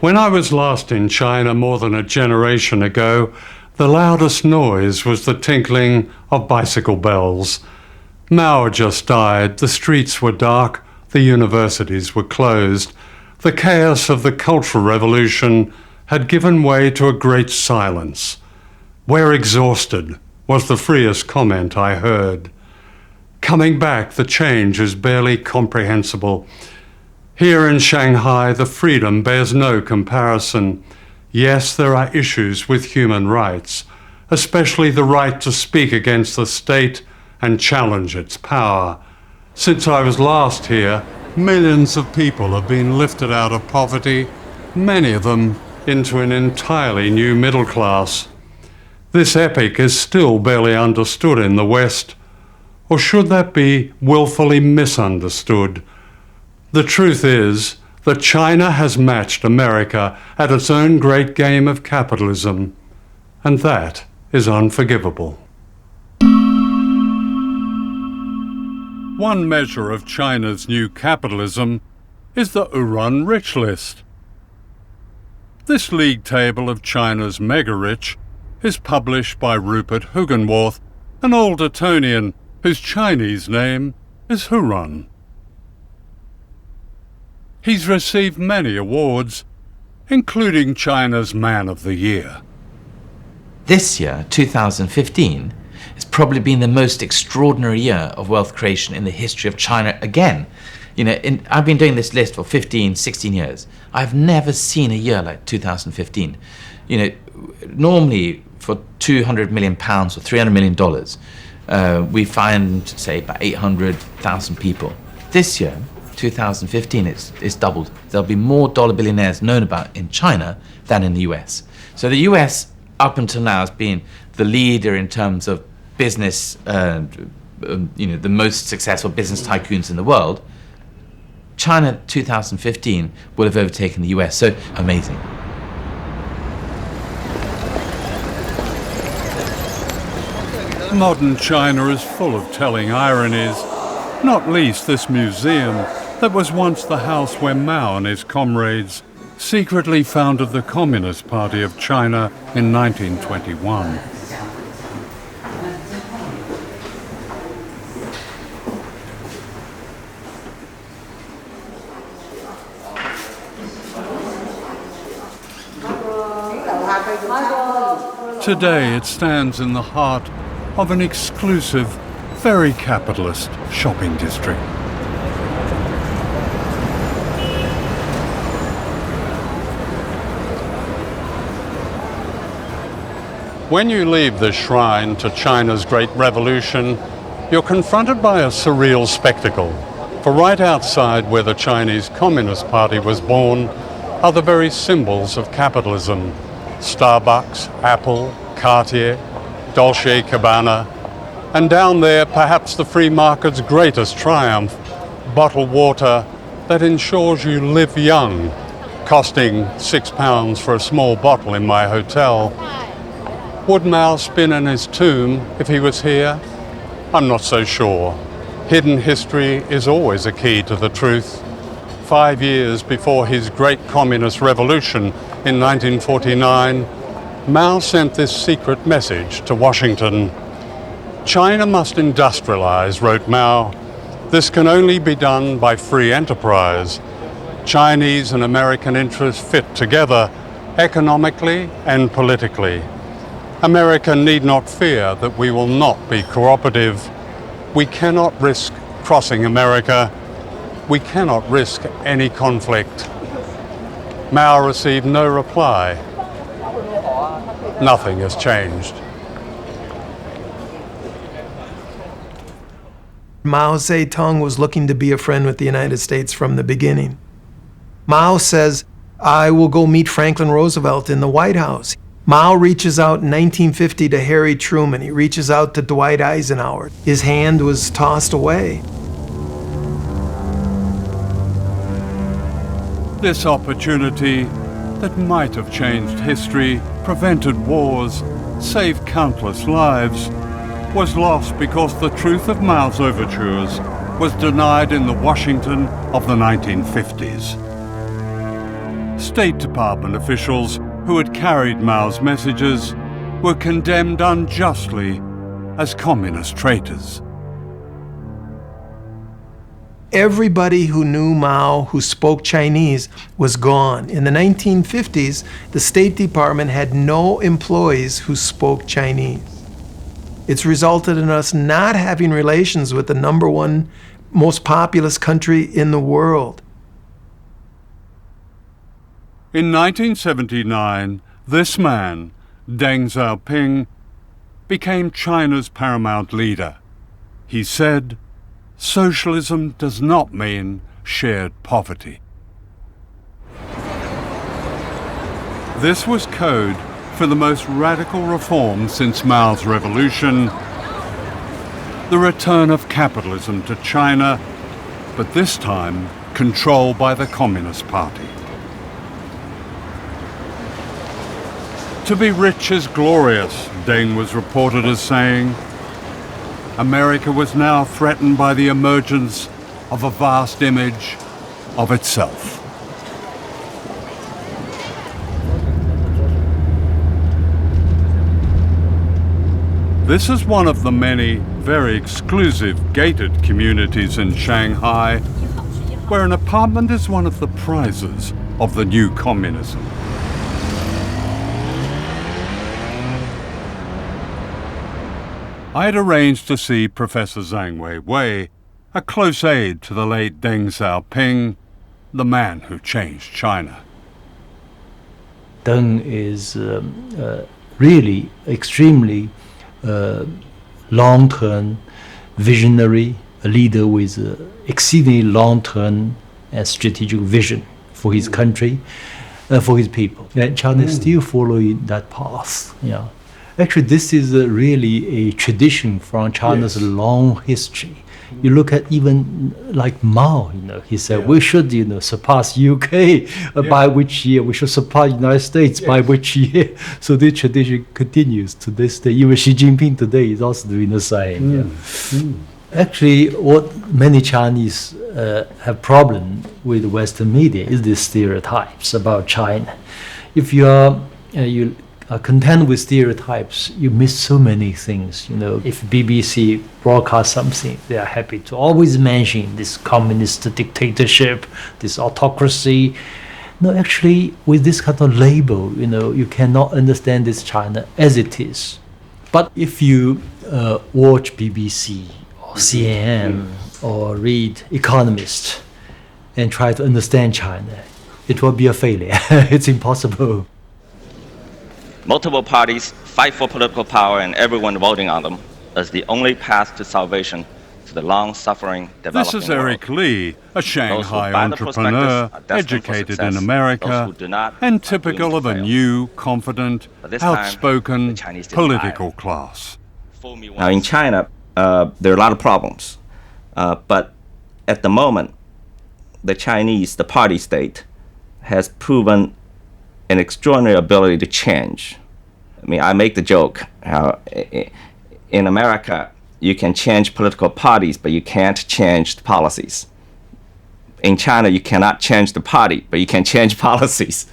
When I was last in China more than a generation ago, the loudest noise was the tinkling of bicycle bells. Mao had just died, the streets were dark, the universities were closed. The chaos of the Cultural Revolution had given way to a great silence. "We're exhausted," was the freest comment I heard. Coming back, the change is barely comprehensible. Here in Shanghai, the freedom bears no comparison. Yes, there are issues with human rights, especially the right to speak against the state and challenge its power. Since I was last here, millions of people have been lifted out of poverty, many of them into an entirely new middle class. This epic is still barely understood in the West, or should that be willfully misunderstood? The truth is that China has matched America at its own great game of capitalism, and that is unforgivable. One measure of China's new capitalism is the Uran Rich List. This league table of China's mega-rich is published by Rupert Hugenworth, an old Etonian whose Chinese name is Huran. He's received many awards, including China's Man of the Year. This year, 2015, has probably been the most extraordinary year of wealth creation in the history of China again. You know, I've been doing this list for 15, 16 years. I've never seen a year like 2015. You know, normally for 200 million pounds or $300 million, we find, say, about 800,000 people. This year, 2015, it's doubled. There'll be more dollar billionaires known about in China than in the US. So the US, up until now, has been the leader in terms of business, you know, the most successful business tycoons in the world. China 2015 will have overtaken the US, so amazing. Modern China is full of telling ironies, not least this museum that was once the house where Mao and his comrades secretly founded the Communist Party of China in 1921. Today it stands in the heart of an exclusive, very capitalist shopping district. When you leave the shrine to China's Great Revolution, you're confronted by a surreal spectacle. For right outside where the Chinese Communist Party was born are the very symbols of capitalism. Starbucks, Apple, Cartier, Dolce & Gabbana, and down there perhaps the free market's greatest triumph, bottled water that ensures you live young, costing £6 for a small bottle in my hotel. Would Mao spin in his tomb if he was here? I'm not so sure. Hidden history is always a key to the truth. 5 years before his great communist revolution in 1949, Mao sent this secret message to Washington. China must industrialize, wrote Mao. This can only be done by free enterprise. Chinese and American interests fit together economically and politically. America need not fear that we will not be cooperative. We cannot risk crossing America. We cannot risk any conflict. Mao received no reply. Nothing has changed. Mao Zedong was looking to be a friend with the United States from the beginning. Mao says, I will go meet Franklin Roosevelt in the White House. Mao reaches out in 1950 to Harry Truman. He reaches out to Dwight Eisenhower. His hand was tossed away. This opportunity that might have changed history, prevented wars, saved countless lives, was lost because the truth of Mao's overtures was denied in the Washington of the 1950s. State Department officials who had carried Mao's messages were condemned unjustly as communist traitors. Everybody who knew Mao, who spoke Chinese, was gone. In the 1950s, the State Department had no employees who spoke Chinese. It's resulted in us not having relations with the #1 most populous country in the world. In 1979, this man, Deng Xiaoping, became China's paramount leader. He said, socialism does not mean shared poverty. This was code for the most radical reform since Mao's revolution, the return of capitalism to China, but this time controlled by the Communist Party. To be rich is glorious, Deng was reported as saying. America was now threatened by the emergence of a vast image of itself. This is one of the many very exclusive gated communities in Shanghai, where an apartment is one of the prizes of the new communism. I had arranged to see Professor Zhang Weiwei, a close aide to the late Deng Xiaoping, the man who changed China. Deng is really extremely long-term visionary, a leader with exceedingly long-term and strategic vision for his country, for his people. And China is still following that path. Yeah. Actually, this is really a tradition from China's long history. You look at even like Mao, he said we should, surpass UK by which year, we should surpass United States by which year. So this tradition continues to this day. Even Xi Jinping today is also doing the same. Actually, what many Chinese have problem with Western media is the stereotypes about China. If you are content with stereotypes, you miss so many things. If BBC broadcasts something, they are happy to always mention this communist dictatorship, this autocracy. No, actually, with this kind of label, you cannot understand this China as it is. But if you watch BBC or CNN or read Economist and try to understand China, it will be a failure. It's impossible. Multiple parties fight for political power and everyone voting on them as the only path to salvation to the long-suffering developing This is Eric Lee, a Shanghai entrepreneur, educated in America, and typical of a new, confident, outspoken political class. Now in China, there are a lot of problems, but at the moment, the Chinese, the party state, has proven an extraordinary ability to change. I mean, I make the joke, in America, you can change political parties, but you can't change the policies. In China, you cannot change the party, but you can change policies.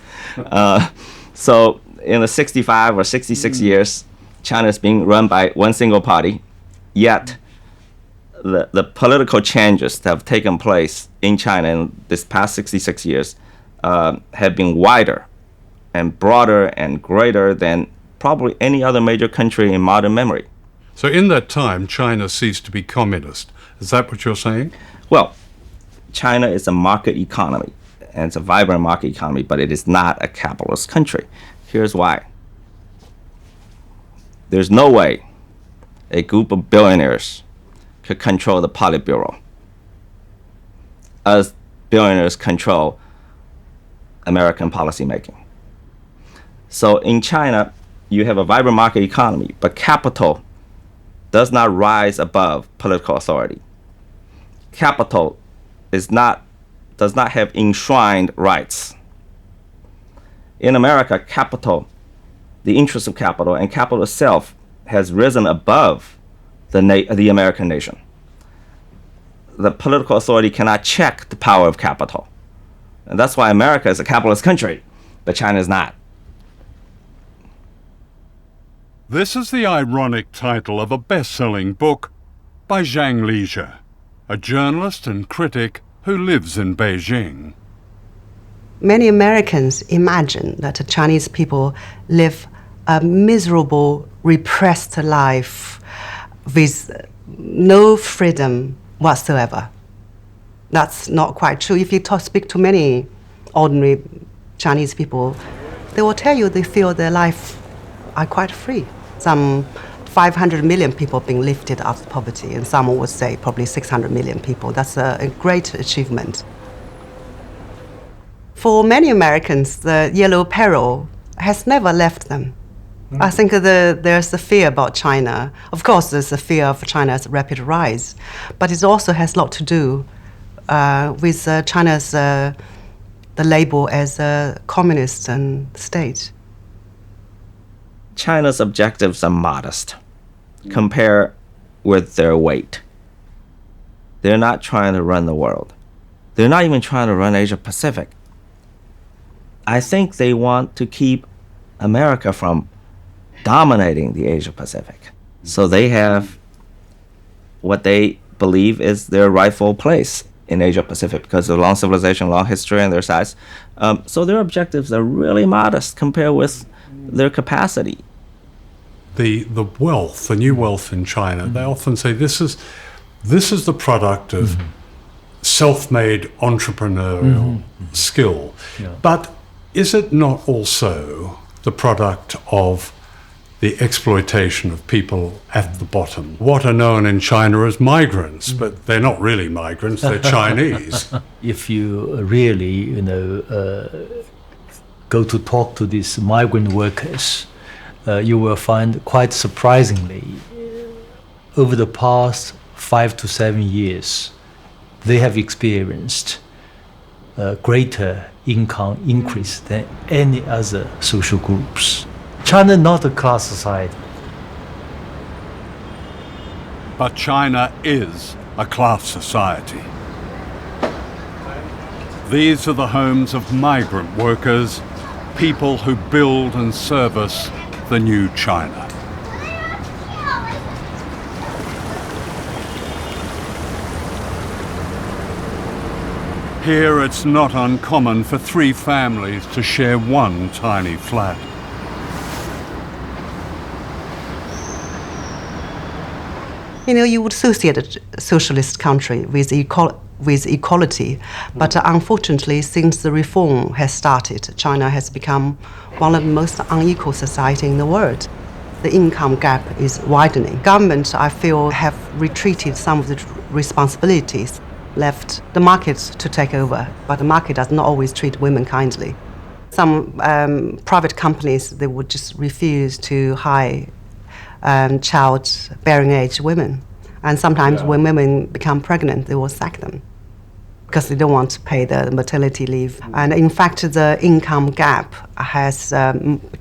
So in the 65 or 66 years, China is being run by one single party, yet the political changes that have taken place in China in this past 66 years have been wider and broader and greater than probably any other major country in modern memory. So in that time, China ceased to be communist. Is that what you're saying? Well, China is a market economy, and it's a vibrant market economy, but it is not a capitalist country. Here's why. There's no way a group of billionaires could control the Politburo as billionaires control American policymaking. So in China, you have a vibrant market economy, but capital does not rise above political authority. Capital does not have enshrined rights. In America, capital, the interest of capital and capital itself has risen above the American nation. The political authority cannot check the power of capital. And that's why America is a capitalist country, but China is not. This is the ironic title of a best-selling book by Zhang Lizhi, a journalist and critic who lives in Beijing. Many Americans imagine that the Chinese people live a miserable, repressed life with no freedom whatsoever. That's not quite true. If you speak to many ordinary Chinese people, they will tell you they feel their life are quite free. Some 500 million people being lifted out of poverty, and some would say probably 600 million people. That's a great achievement. For many Americans, the yellow peril has never left them. I think there's a fear about China. Of course, there's a fear of China's rapid rise, but it also has a lot to do with China's the label as a communist state. China's objectives are modest compared with their weight. They're not trying to run the world. They're not even trying to run Asia Pacific. I think they want to keep America from dominating the Asia Pacific. So they have what they believe is their rightful place in Asia Pacific because of long civilization, long history, and their size. So their objectives are really modest compared with their capacity. The wealth, the new wealth in China, they often say this is the product of self-made entrepreneurial skill. Yeah. But is it not also the product of the exploitation of people at the bottom? What are known in China as migrants, but they're not really migrants, they're Chinese. If you really, go to talk to these migrant workers, you will find quite surprisingly, over the past 5 to 7 years, they have experienced a greater income increase than any other social groups. China not a class society. But China is a class society. These are the homes of migrant workers, people who build and service the new China. Here it's not uncommon for 3 families to share one tiny flat. You would associate a socialist country with equality, but unfortunately, since the reform has started, China has become one of the most unequal societies in the world. The income gap is widening. Government, I feel, have retreated some of the responsibilities, left the market to take over, but the market does not always treat women kindly. Some private companies, they would just refuse to hire child-bearing age women. And sometimes when women become pregnant, they will sack them because they don't want to pay the maternity leave. And in fact, the income gap has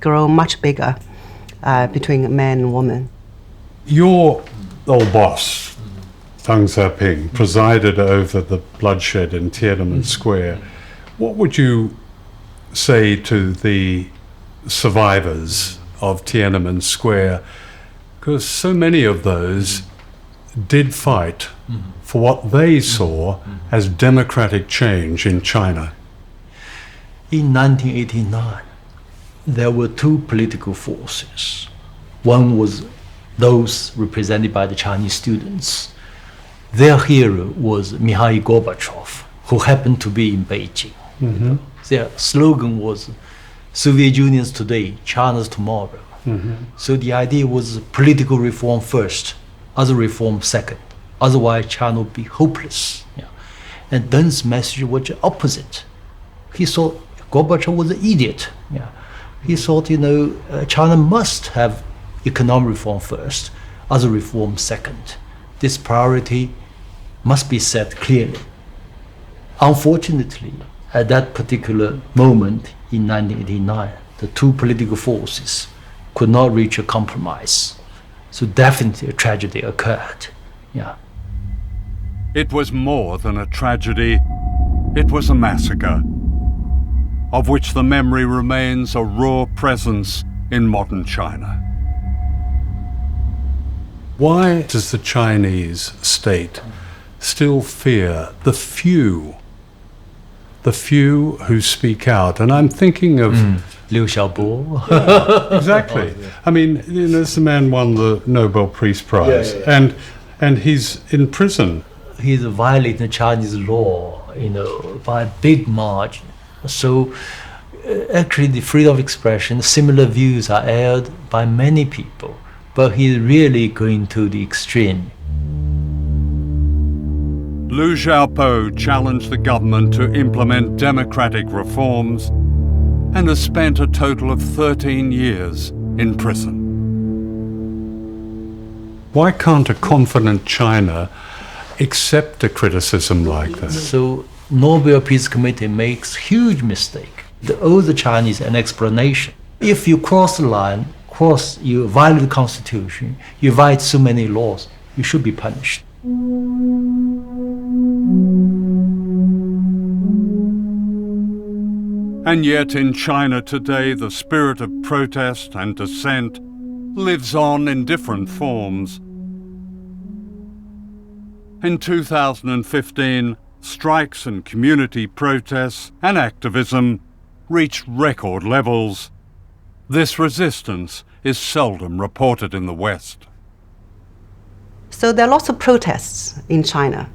grown much bigger between men and women. Your old boss, Deng Xiaoping, presided over the bloodshed in Tiananmen Square. What would you say to the survivors of Tiananmen Square? Because so many of those did fight for what they saw as democratic change in China. In 1989, there were 2 political forces. One was those represented by the Chinese students. Their hero was Mikhail Gorbachev, who happened to be in Beijing. Their slogan was, Soviet Union's today, China's tomorrow. So the idea was political reform first, other reform second. Otherwise, China would be hopeless. Yeah. And Deng's message was the opposite. He thought Gorbachev was an idiot. Yeah. He thought, China must have economic reform first, other reform second. This priority must be set clearly. Unfortunately, at that particular moment in 1989, the 2 political forces could not reach a compromise. So definitely a tragedy occurred. Yeah. It was more than a tragedy. It was a massacre, of which the memory remains a raw presence in modern China. Why does the Chinese state still fear the few who speak out? And I'm thinking of Liu Xiaobo. Exactly. I mean, this man won the Nobel Peace Prize, and he's in prison. He's violating Chinese law, by a big margin. So, actually, the freedom of expression, similar views are aired by many people, but he's really going to the extreme. Liu Xiaobo challenged the government to implement democratic reforms and has spent a total of 13 years in prison. Why can't a confident China accept a criticism like this? So Nobel Peace Committee makes huge mistake. They owe the Chinese an explanation. If you cross the line, you violate the constitution, you violate so many laws, you should be punished. And yet in China today, the spirit of protest and dissent lives on in different forms. In 2015, strikes and community protests and activism reached record levels. This resistance is seldom reported in the West. So there are lots of protests in China.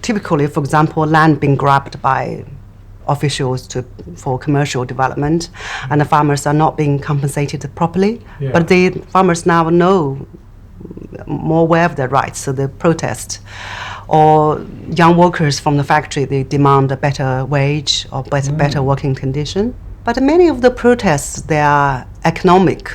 Typically, for example, land being grabbed by officials for commercial development, and the farmers are not being compensated properly. Yeah. But the farmers now know more aware of their rights, so they protest. Or young workers from the factory, they demand a better wage or better working condition. But many of the protests, they are economic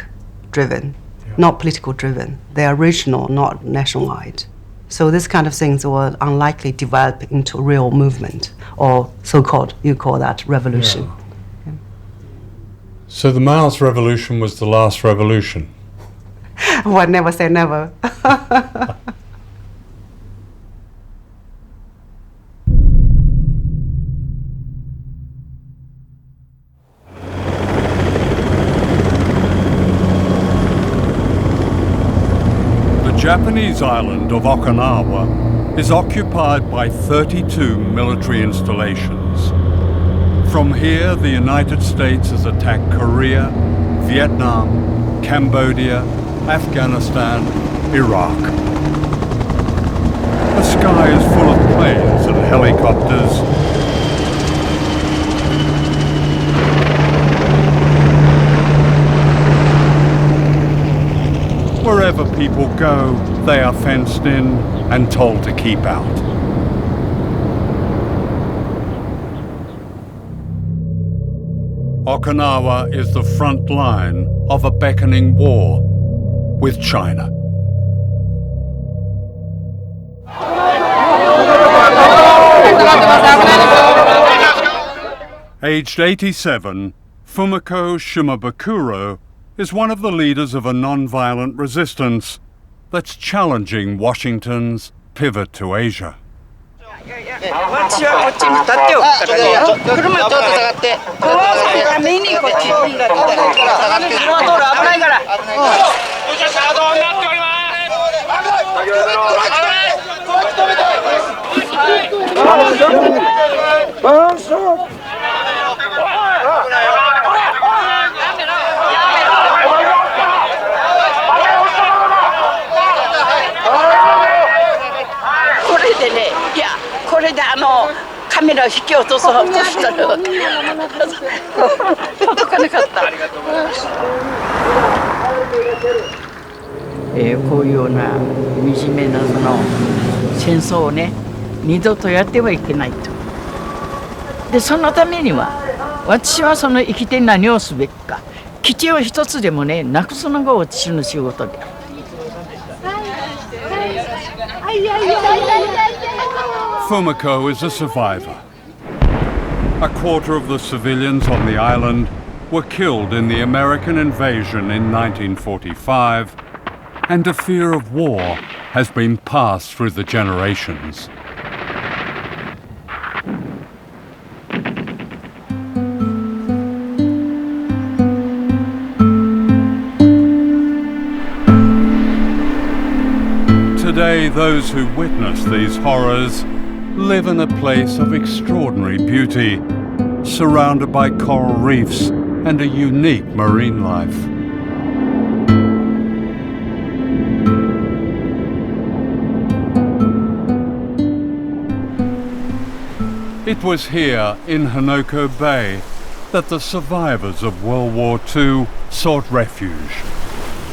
driven, not political driven. They are regional, not nationwide. So this kind of things will unlikely develop into real movement, or so-called, you call that revolution. Yeah. So the Mao's revolution was the last revolution? Well, never say never. The Japanese island of Okinawa is occupied by 32 military installations. From here, the United States has attacked Korea, Vietnam, Cambodia, Afghanistan, Iraq. The sky is full of planes and helicopters. Wherever people go, they are fenced in and told to keep out. Okinawa is the front line of a beckoning war with China. Aged 87, Fumiko Shimabukuro is one of the leaders of a non-violent resistance that's challenging Washington's pivot to Asia. Fumiko is a survivor. A quarter of the civilians on the island were killed in the American invasion in 1945, and a fear of war has been passed through the generations. Today, those who witness these horrors live in a place of extraordinary beauty, surrounded by coral reefs and a unique marine life. It was here in Hanoko Bay that the survivors of World War II sought refuge,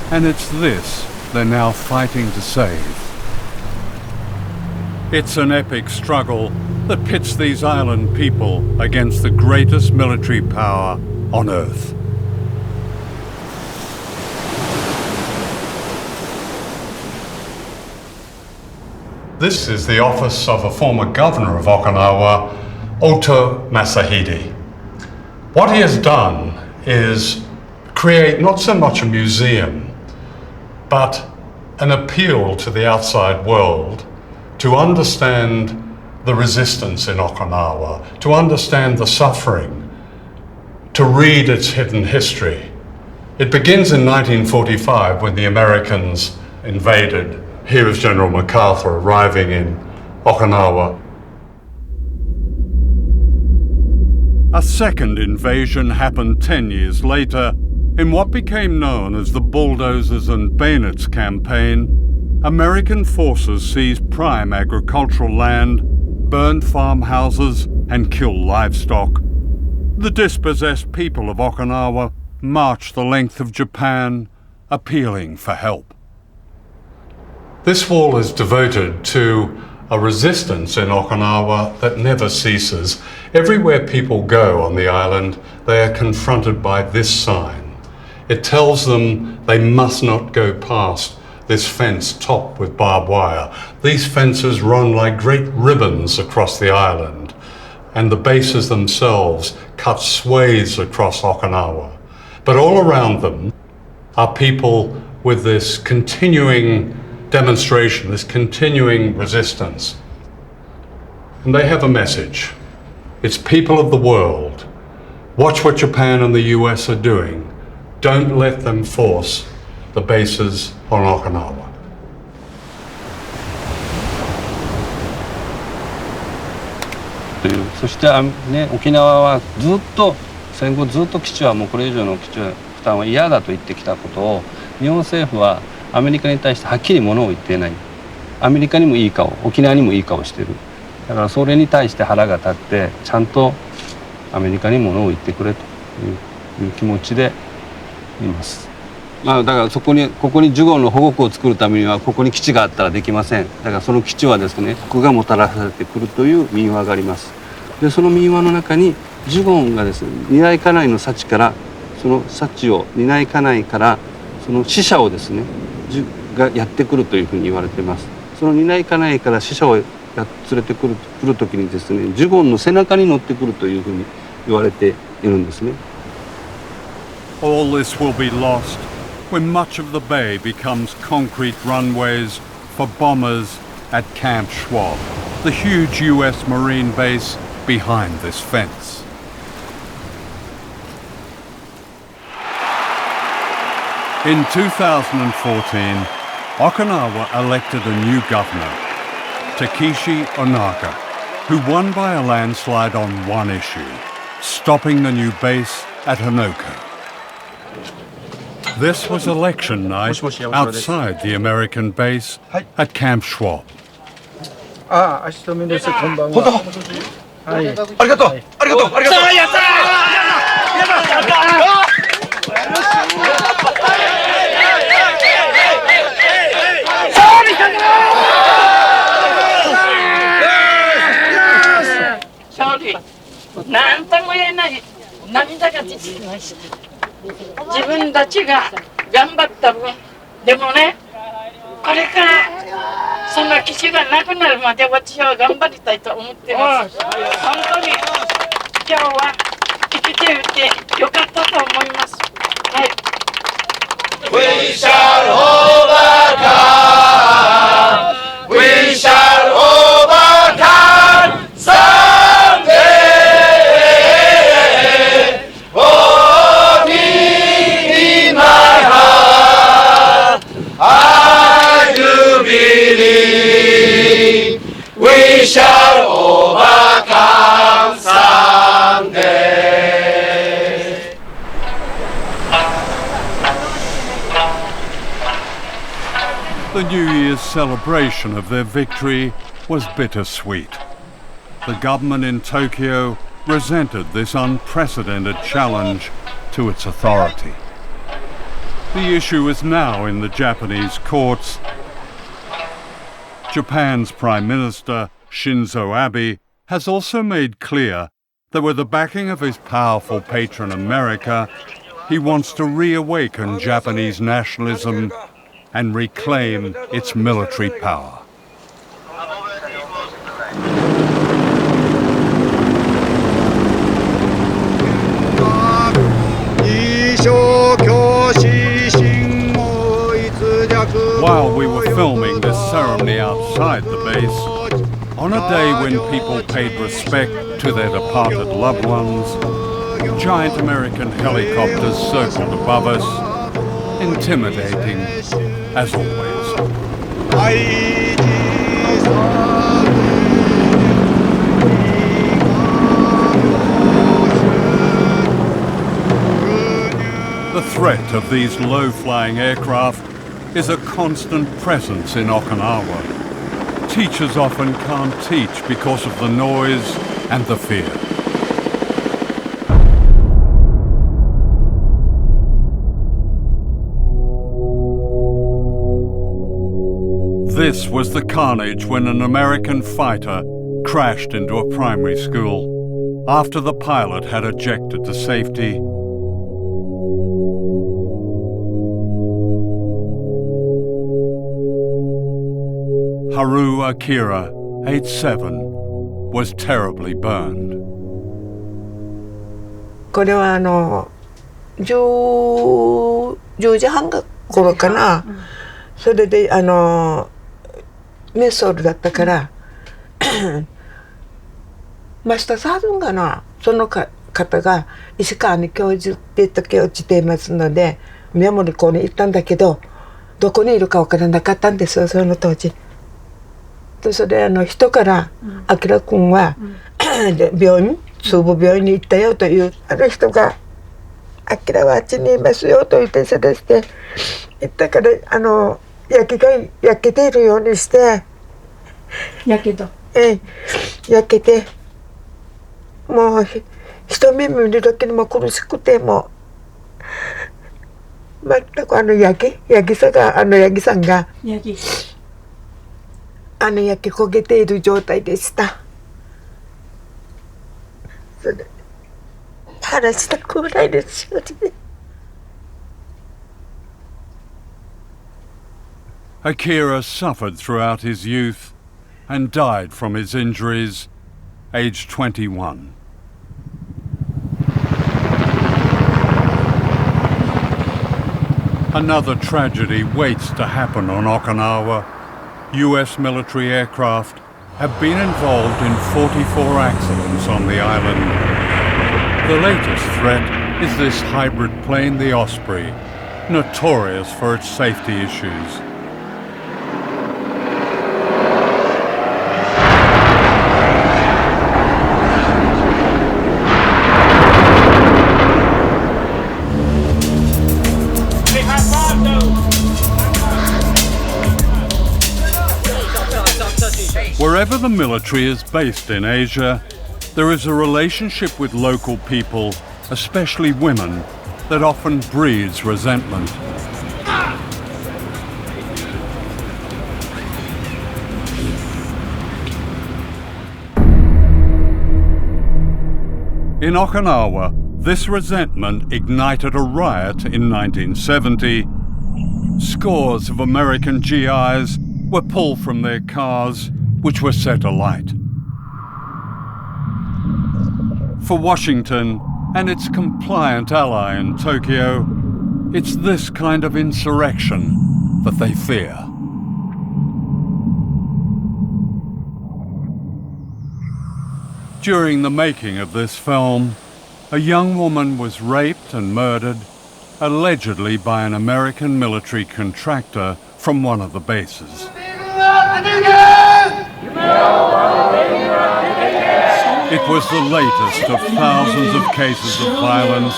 and it's this they're now fighting to save. It's an epic struggle that pits these island people against the greatest military power on Earth. This is the office of a former governor of Okinawa, Oto Masahide. What he has done is create not so much a museum, but an appeal to the outside world to understand the resistance in Okinawa, to understand the suffering, to read its hidden history. It begins in 1945 when the Americans invaded. Here was General MacArthur arriving in Okinawa. A second invasion happened 10 years later in what became known as the Bulldozers and Bayonets campaign. American forces seized prime agricultural land, burned farmhouses, and killed livestock. The dispossessed people of Okinawa marched the length of Japan, appealing for help. This wall is devoted to a resistance in Okinawa that never ceases. Everywhere people go on the island, they are confronted by this sign. It tells them they must not go past this fence topped with barbed wire. These fences run like great ribbons across the island, and the bases themselves cut swathes across Okinawa. But all around them are people with this continuing demonstration, this continuing resistance. And they have a message. It's people of the world. Watch what Japan and the US are doing. Don't let them force the bases on Okinawa. そしてね、沖縄はずっと戦後ずっと基地はもうこれ以上の基地負担は嫌だと言ってきたことを日本政府はアメリカに対してはっきりものを言っていない。アメリカにもいい顔、沖縄にもいい顔してる。だからそれに対して腹が立ってちゃんとアメリカにものを言ってくれという気持ちでいます。だからここにジュゴンの保護区を作るためにはここに基地があったらできません。だからその基地はですね、国がもたらされてくるという民話があります。でその民話の中にジュゴンがですね、担い家内の幸からその幸を担い家内からその死者をですねがやってくるというふうに言われています。その担い家内から死者を連れてくる時にですね、ジュゴンの背中に乗ってくるというふうに言われているんですね。All this will be lost when much of the bay becomes concrete runways for bombers at Camp Schwab, the huge US Marine base behind this fence. In 2014, Okinawa elected a new governor, Takeshi Onaga, who won by a landslide on one issue, stopping the new base at Hanoko. This was election night outside the American base at Camp Schwab. あ、足止めです。こんばんは。はい。ありがとう。ありがとう。ありがとう。やったー。やった勝利。なんとも言えない涙が出てきました。自分たちが頑張った分、でもね、これからその基地がなくなるまで私は頑張りたいと思ってます。本当に今日は生きていてよかったと思います。はい。We shall overcome. We shall overcome someday. In my heart, I do believe we shall overcome someday. The New Year's celebration of their victory was bittersweet. The government in Tokyo resented this unprecedented challenge to its authority. The issue is now in the Japanese courts. Japan's Prime Minister, Shinzo Abe, has also made clear that with the backing of his powerful patron America, he wants to reawaken Japanese nationalism and reclaim its military power. While we were filming this ceremony outside the base, on a day when people paid respect to their departed loved ones, giant American helicopters circled above us, intimidating as always. threat of these low-flying aircraft is a constant presence in Okinawa. Teachers often can't teach because of the noise and the fear. This was the carnage when an American fighter crashed into a primary school after the pilot had ejected to safety. Haru Akira, age 7, was terribly burned. これは10時半頃かな、それでメソールだったからマスターサードンかな、その方が石川に教授って時落ちていますのでメモリ校に行ったんだけどどこにいるか分からなかったんですよ、その当時。でそれ人から「あきらくんは病院中部病院に行ったよ」という人が「あきらはあっちにいますよ」と言ってそれして行ったから焼けているようにして焼けてもう一目見るだけでも苦しくてもう全くヤギさんが焼け焦げている状態でした。それ話したくないですよね。Akira suffered throughout his youth and died from his injuries, aged 21. Another tragedy waits to happen on Okinawa. US military aircraft have been involved in 44 accidents on the island. The latest threat is this hybrid plane, the Osprey, notorious for its safety issues. Wherever the military is based in Asia, there is a relationship with local people, especially women, that often breeds resentment. In Okinawa, this resentment ignited a riot in 1970. Scores of American GIs were pulled from their cars, which were set alight. For Washington and its compliant ally in Tokyo, it's this kind of insurrection that they fear. During the making of this film, a young woman was raped and murdered, allegedly by an American military contractor from one of the bases. It was the latest of thousands of cases of violence,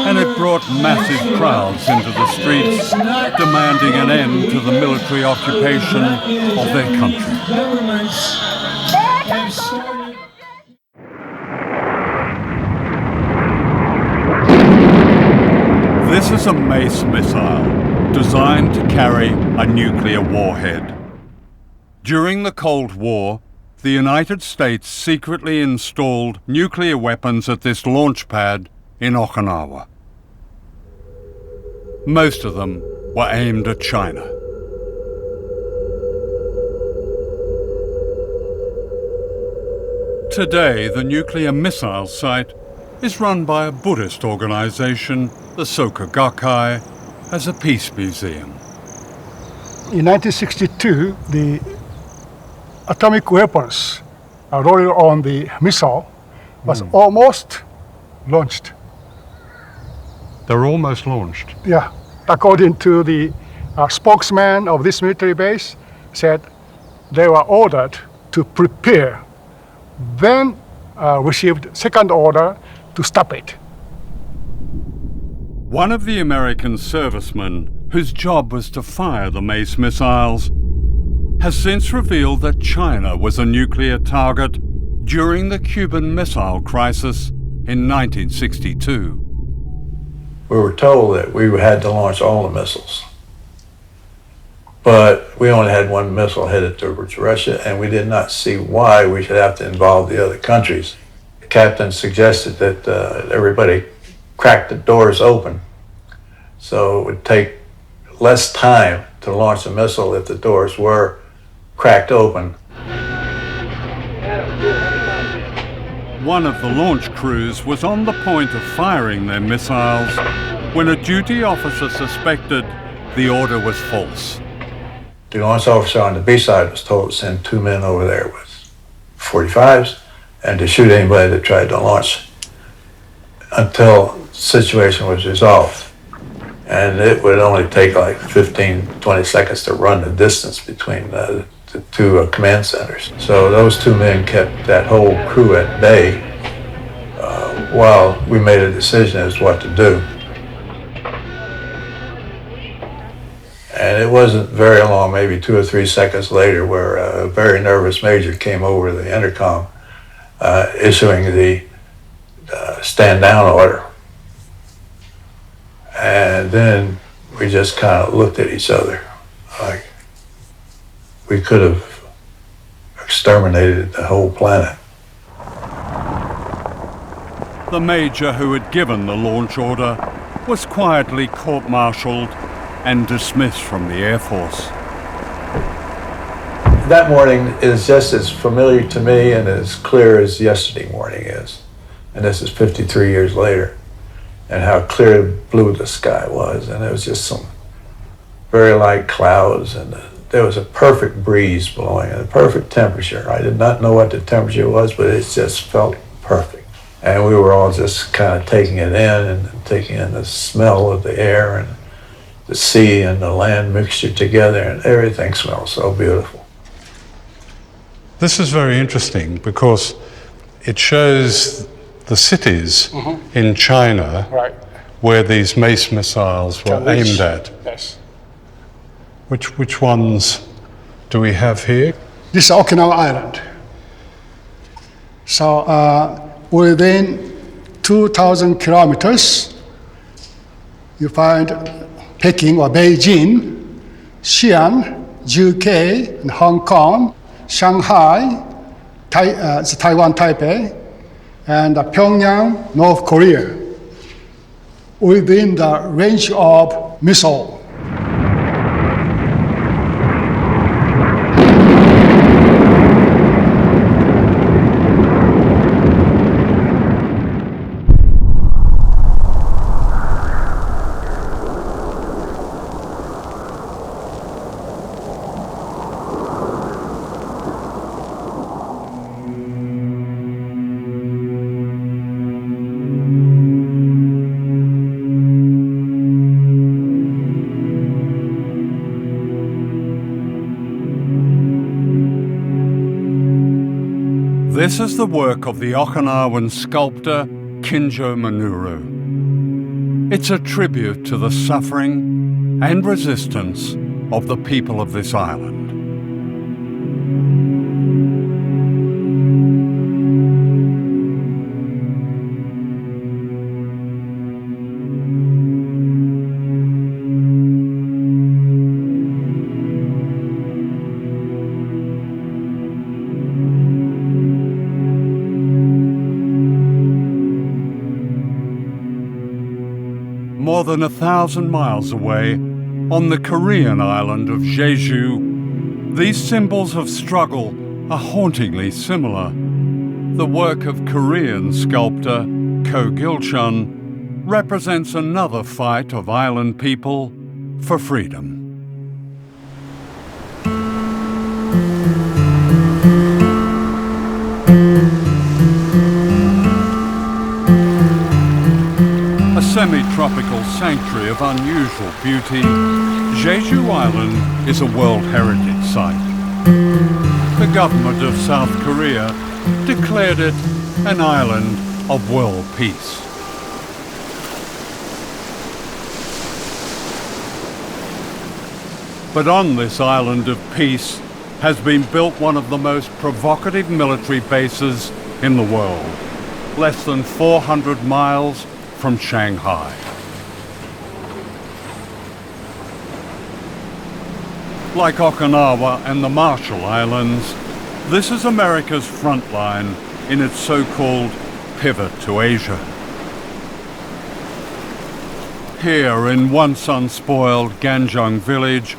and it brought massive crowds into the streets, demanding an end to the military occupation of their country. This is a Mace missile, designed to carry a nuclear warhead. During the Cold War, the United States secretly installed nuclear weapons at this launch pad in Okinawa. Most of them were aimed at China. Today, the nuclear missile site is run by a Buddhist organization, the Soka Gakkai, as a peace museum. In 1962, the atomic weapons loaded on the missile was almost launched. They're almost launched? Yeah. According to the spokesman of this military base, said they were ordered to prepare, then received second order to stop it. One of the American servicemen, whose job was to fire the Mace missiles, has since revealed that China was a nuclear target during the Cuban Missile Crisis in 1962. We were told that we had to launch all the missiles, but we only had one missile headed towards Russia, and we did not see why we should have to involve the other countries. The captain suggested that everybody crack the doors open, so it would take less time to launch a missile if the doors were cracked open. One of the launch crews was on the point of firing their missiles when a duty officer suspected the order was false. The launch officer on the B side was told to send 2 men over there with .45s and to shoot anybody that tried to launch until the situation was resolved. And it would only take like 15, 20 seconds to run the distance between the two command centers. So those 2 men kept that whole crew at bay while we made a decision as to what to do. And it wasn't very long, maybe 2 or 3 seconds later, where a very nervous major came over the intercom issuing the stand down order. And then we just kind of looked at each other like we could have exterminated the whole planet. The major who had given the launch order was quietly court-martialed and dismissed from the Air Force. That morning is just as familiar to me and as clear as yesterday morning is. And this is 53 years later. And how clear blue the sky was. And there was just some very light clouds, and there was a perfect breeze blowing and a perfect temperature. I did not know what the temperature was, but it just felt perfect. And we were all just kind of taking it in and taking in the smell of the air and the sea and the land mixture together, and everything smells so beautiful. This is very interesting because it shows the cities in China where these Mace missiles were aimed at. Yes. Which ones do we have here? This is Okinawa Island. So within 2,000 kilometers, you find Peking or Beijing, Xi'an, UK, and Hong Kong, Shanghai, Taiwan, Taipei, and Pyongyang, North Korea, within the range of missile. This is the work of the Okinawan sculptor Kinjo Minoru. It's a tribute to the suffering and resistance of the people of this island. More than 1,000 miles away, on the Korean island of Jeju, these symbols of struggle are hauntingly similar. The work of Korean sculptor Ko Gil-chun represents another fight of island people for freedom. A semi-tropical sanctuary of unusual beauty, Jeju Island is a World Heritage Site. The government of South Korea declared it an island of world peace. But on this island of peace has been built one of the most provocative military bases in the world, less than 400 miles from Shanghai. Like Okinawa and the Marshall Islands, this is America's front line in its so-called pivot to Asia. Here in once unspoiled Ganjung village,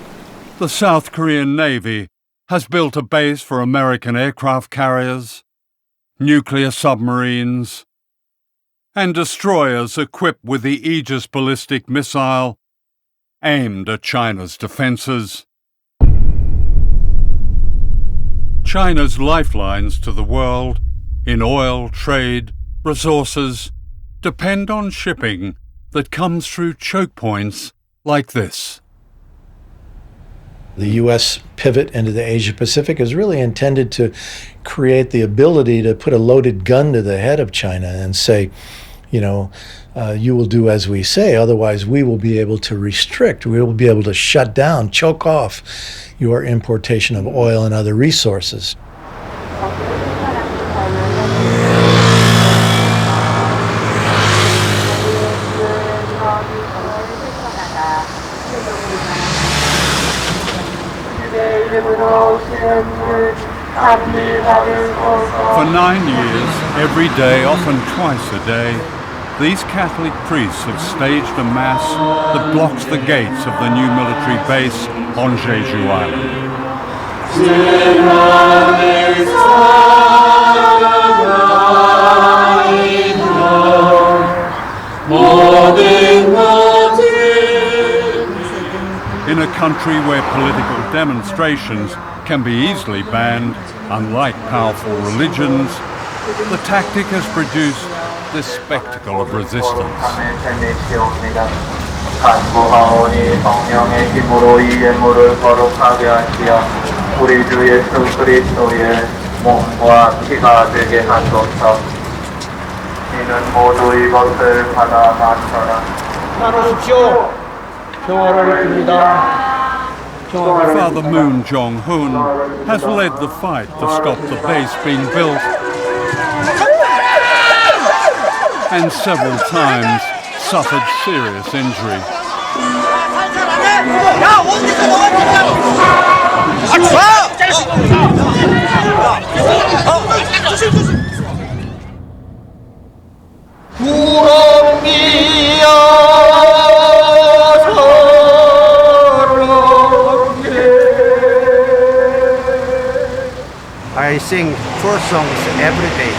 the South Korean Navy has built a base for American aircraft carriers, nuclear submarines, and destroyers equipped with the Aegis ballistic missile aimed at China's defenses. China's lifelines to the world in oil, trade, resources depend on shipping that comes through choke points like this. The U.S. pivot into the Asia-Pacific is really intended to create the ability to put a loaded gun to the head of China and say, you will do as we say, otherwise we will be able to restrict, we will be able to shut down, choke off your importation of oil and other resources. For 9 years, every day, often twice a day, these Catholic priests have staged a mass that blocks the gates of the new military base on Jeju Island. In a country where political demonstrations can be easily banned, unlike powerful religions, the tactic has produced this spectacle of resistance. Father Moon Jong-hoon has led the fight to stop the base being built and several times suffered serious injury. I sing 4 songs every day,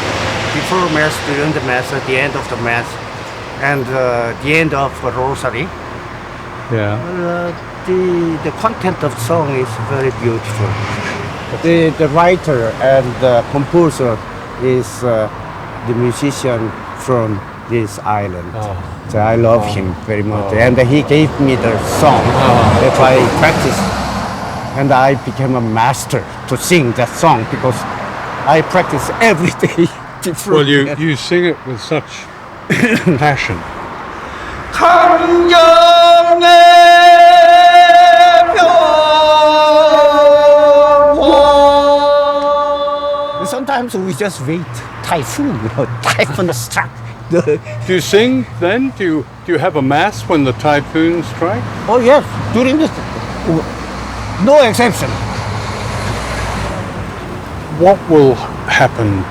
before Mass, during the Mass, at the end of the Mass, and the end of the Rosary. Yeah. The content of song is very beautiful. The writer and the composer is the musician from this island. So I love him very much. And he gave me the song if I practice. And I became a master to sing that song because I practice every day. Well, you sing it with such passion. Sometimes we just wait. Typhoon, typhoon struck. Do you sing then? Do you have a mass when the typhoon strikes? Oh yes, during this, no exception. What will happen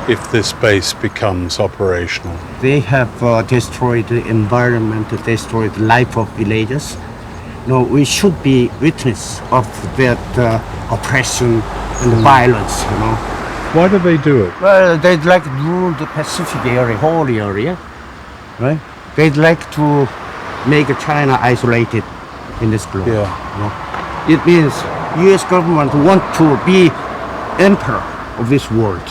if this base becomes operational? They have destroyed the environment, destroyed the life of villagers. No, we should be witness of that oppression and violence, Why do they do it? Well, they'd like to rule the Pacific area, whole area, right? They'd like to make China isolated in this globe. Yeah. It means U.S. government want to be emperor of this world.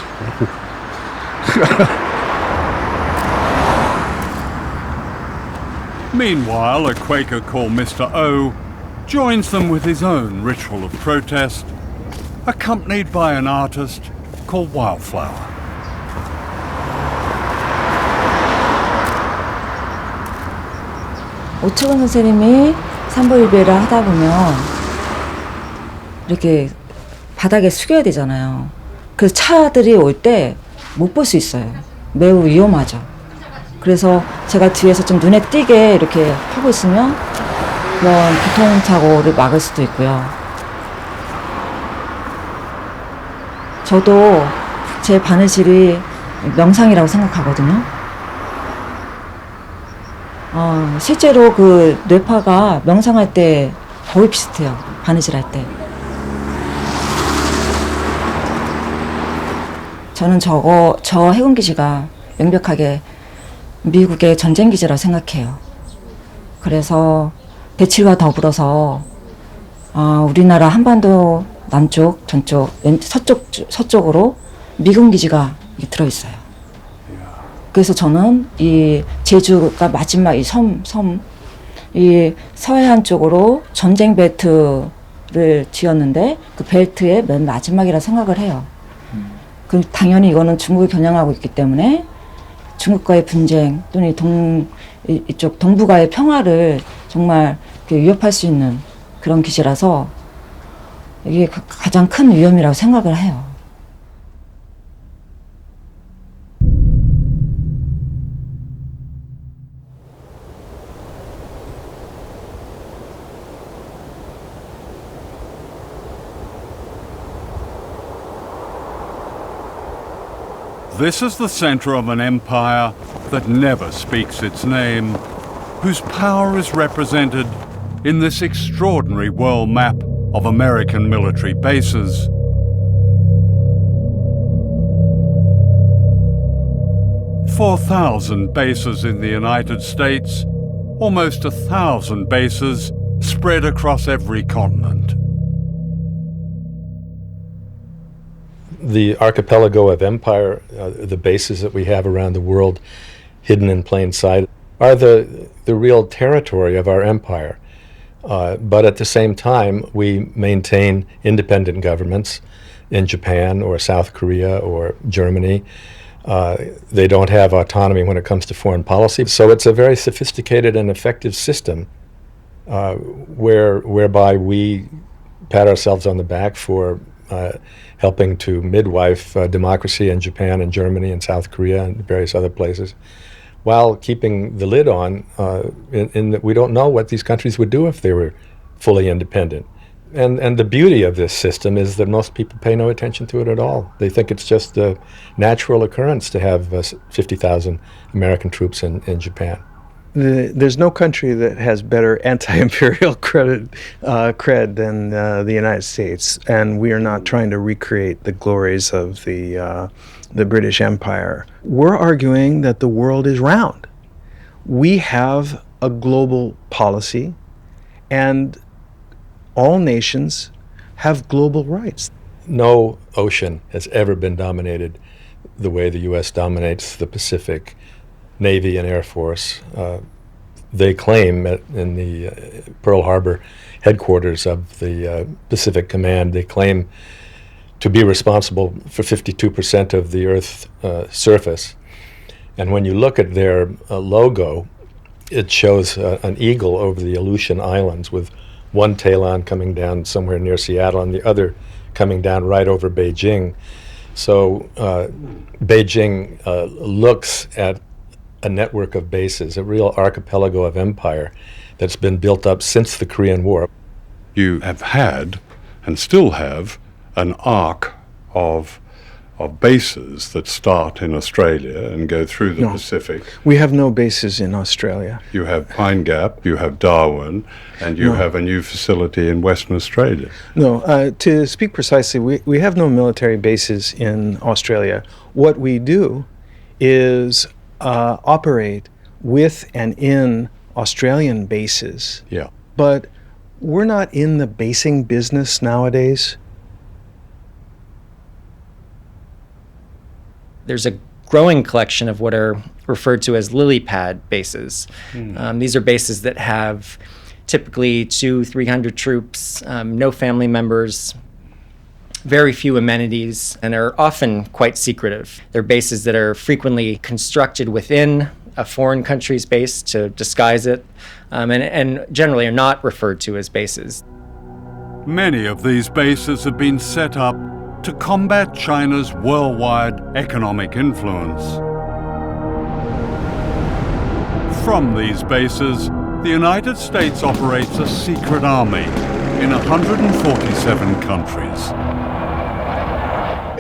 Meanwhile, a Quaker called Mr. O joins them with his own ritual of protest, accompanied by an artist called Wildflower. 오초근 선생님이 삼보일배를 하다 보면 이렇게 바닥에 숙여야 되잖아요. 그래서 차들이 올 때 못 볼 수 있어요. 매우 위험하죠. 그래서 제가 뒤에서 좀 눈에 띄게 이렇게 하고 있으면 그런 교통사고를 막을 수도 있고요. 저도 제 바느질이 명상이라고 생각하거든요. 실제로 그 뇌파가 명상할 때 거의 비슷해요. 바느질 할 때. 저는 저 해군기지가 명백하게 미국의 전쟁기지라고 생각해요. 그래서 배칠과 더불어서 우리나라 한반도 남쪽, 전쪽, 서쪽으로 미군 기지가 들어있어요. 그래서 저는 이 제주가 마지막 이 이 서해안 쪽으로 전쟁 벨트를 지었는데 그 벨트의 맨 마지막이라 생각을 해요. 그 당연히 이거는 중국을 겨냥하고 있기 때문에 중국과의 분쟁 또는 이쪽 동북아의 평화를 정말 위협할 수 있는 그런 기지라서 이게 가장 큰 위험이라고 생각을 해요. This is the center of an empire that never speaks its name, whose power is represented in this extraordinary world map of American military bases. "4,000 bases in the United States, almost 1,000 bases spread across every continent." The Archipelago of Empire, the bases that we have around the world, hidden in plain sight, are the real territory of our empire. But at the same time, we maintain independent governments in Japan or South Korea or Germany. They don't have autonomy when it comes to foreign policy. So it's a very sophisticated and effective system whereby we pat ourselves on the back for helping to midwife democracy in Japan and Germany and South Korea and various other places, while keeping the lid on in that we don't know what these countries would do if they were fully independent. And the beauty of this system is that most people pay no attention to it at all. They think it's just a natural occurrence to have 50,000 American troops in Japan. There's no country that has better anti-imperial cred than the United States, and we are not trying to recreate the glories of the British Empire. We're arguing that the world is round. We have a global policy, and all nations have global rights. No ocean has ever been dominated the way the U.S. dominates the Pacific. Navy and Air Force. They claim in the Pearl Harbor headquarters of the Pacific Command, they claim to be responsible for 52% of the Earth's surface. And when you look at their logo, it shows an eagle over the Aleutian Islands with one talon coming down somewhere near Seattle and the other coming down right over Beijing. So Beijing looks at a network of bases, a real archipelago of empire that's been built up since the Korean War. You have had, and still have, an arc of bases that start in Australia and go through the Pacific. We have no bases in Australia. You have Pine Gap, you have Darwin, and you have a new facility in Western Australia. No, to speak precisely, we have no military bases in Australia. What we do is operate with and in Australian bases. Yeah. But we're not in the basing business nowadays. There's a growing collection of what are referred to as lily pad bases. These are bases that have typically 200-300 troops, no family members, very few amenities, and are often quite secretive. They're bases that are frequently constructed within a foreign country's base to disguise it, and generally are not referred to as bases. Many of these bases have been set up to combat China's worldwide economic influence. From these bases, the United States operates a secret army in 147 countries.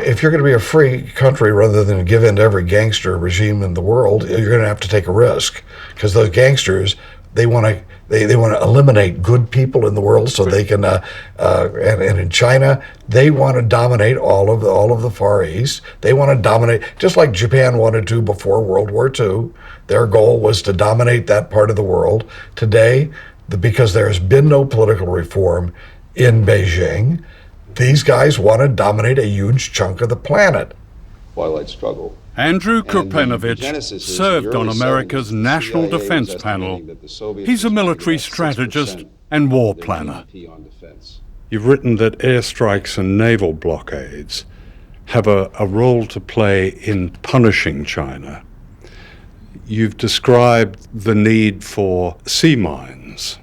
If you're going to be a free country rather than give in to every gangster regime in the world, you're going to have to take a risk, because those gangsters, they want to eliminate good people in the world so they can and in China they want to dominate all of the Far East. They want to dominate, just like Japan wanted to before World War II. Their goal was to dominate that part of the world. Today, because there has been no political reform in Beijing, these guys want to dominate a huge chunk of the planet. Twilight Struggle. Andrew Kurpenovich served on America's National Defense Panel. He's a military strategist and war planner. You've written that airstrikes and naval blockades have a role to play in punishing China. You've described the need for sea mines.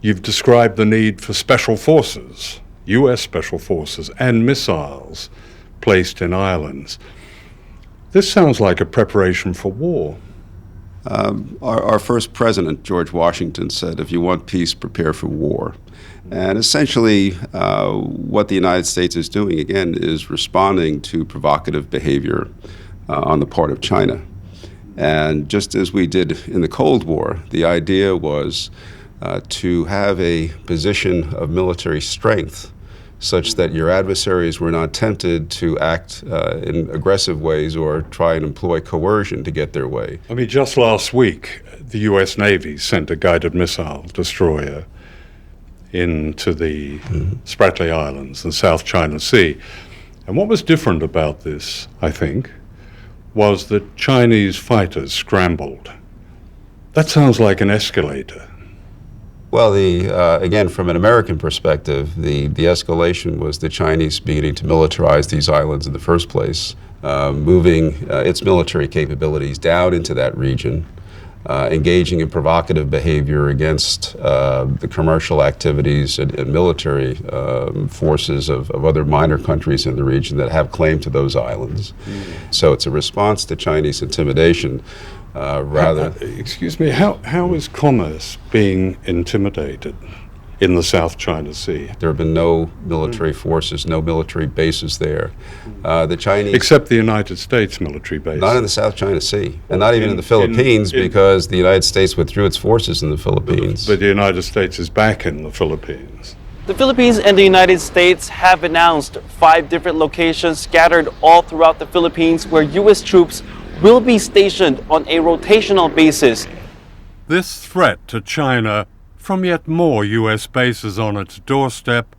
You've described the need for special forces, US special forces, and missiles placed in islands. This sounds like a preparation for war. Our first president, George Washington, said, if you want peace, prepare for war. And essentially, what the United States is doing, again, is responding to provocative behavior on the part of China. And just as we did in the Cold War, the idea was to have a position of military strength such that your adversaries were not tempted to act in aggressive ways or try and employ coercion to get their way. I mean, just last week, the US Navy sent a guided missile destroyer into the Spratly Islands in South China Sea. And what was different about this, I think, was that Chinese fighters scrambled. That sounds like an escalator. Well, again, from an American perspective, the escalation was the Chinese beginning to militarize these islands in the first place, moving its military capabilities down into that region, engaging in provocative behavior against the commercial activities and military forces of other minor countries in the region that have claim to those islands. So it's a response to Chinese intimidation. Excuse me, how is commerce being intimidated in the South China Sea? There have been no military forces, no military bases there. The Chinese... Except the United States military bases. Not in the South China Sea, and not even in the Philippines, because the United States withdrew its forces in the Philippines. But the United States is back in the Philippines. The Philippines and the United States have announced 5 different locations scattered all throughout the Philippines where U.S. troops will be stationed on a rotational basis. This threat to China from yet more US bases on its doorstep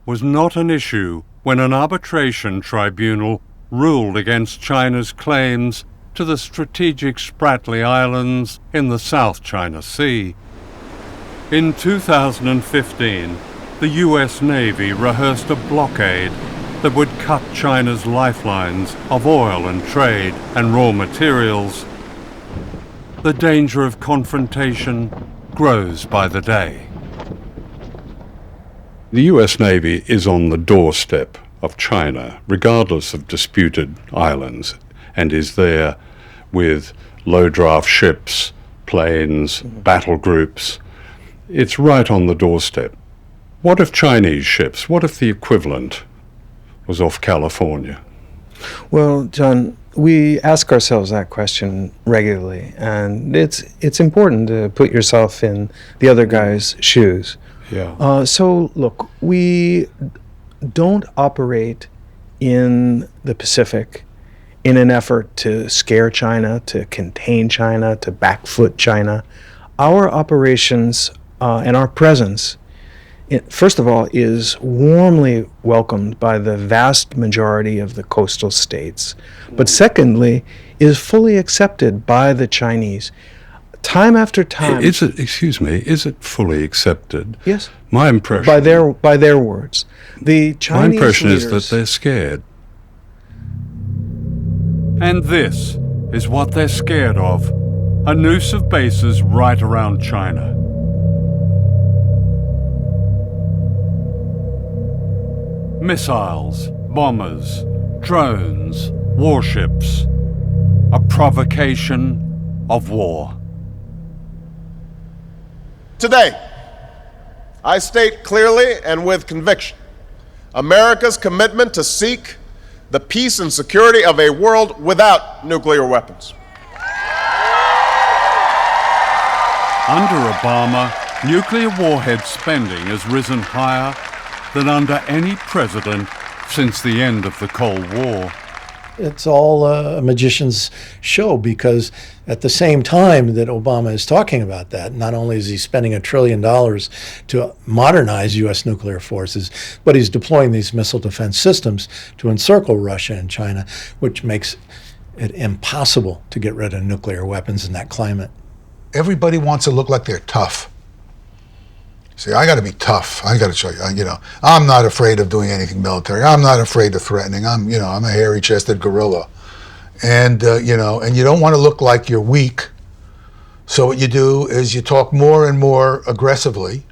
was not an issue when an arbitration tribunal ruled against China's claims to the strategic Spratly Islands in the South China Sea. In 2015, the US Navy rehearsed a blockade that would cut China's lifelines of oil and trade and raw materials. The danger of confrontation grows by the day. The US Navy is on the doorstep of China, regardless of disputed islands, and is there with low-draft ships, planes, battle groups. It's right on the doorstep. What if Chinese ships, what if the equivalent was off California? Well, John, we ask ourselves that question regularly, and it's important to put yourself in the other guy's shoes. Yeah. So, look, we don't operate in the Pacific in an effort to scare China, to contain China, to backfoot China. Our operations and our presence, first of all, is warmly welcomed by the vast majority of the coastal states. But secondly, is fully accepted by the Chinese. Time after time. Is it fully accepted? Yes. My impression. By their words. The Chinese My impression leaders, is that they're scared. And this is what they're scared of. a noose of bases right around China. Missiles, bombers, drones, warships. A provocation of war. Today, I state clearly and with conviction America's commitment to seek the peace and security of a world without nuclear weapons. Under Obama, nuclear warhead spending has risen higher than under any president since the end of the Cold War. It's all a magician's show, because at the same time that Obama is talking about that, not only is he spending $1 trillion to modernize U.S. nuclear forces, but he's deploying these missile defense systems to encircle Russia and China, which makes it impossible to get rid of nuclear weapons in that climate. Everybody wants to look like they're tough. See, I got to be tough. I got to show you, I'm not afraid of doing anything military. I'm not afraid of threatening. I'm a hairy-chested gorilla. And, and you don't want to look like you're weak. So what you do is you talk more and more aggressively,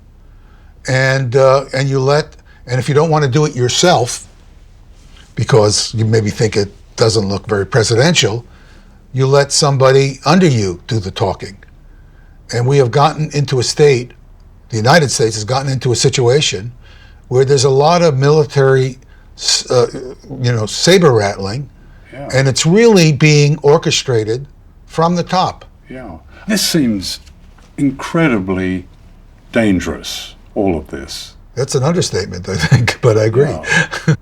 and if you don't want to do it yourself, because you maybe think it doesn't look very presidential, you let somebody under you do the talking. And we have gotten into a state, the United States has gotten into a situation where there's a lot of military, saber rattling, and it's really being orchestrated from the top. Yeah. This seems incredibly dangerous, all of this. That's an understatement, I think, but I agree. Yeah.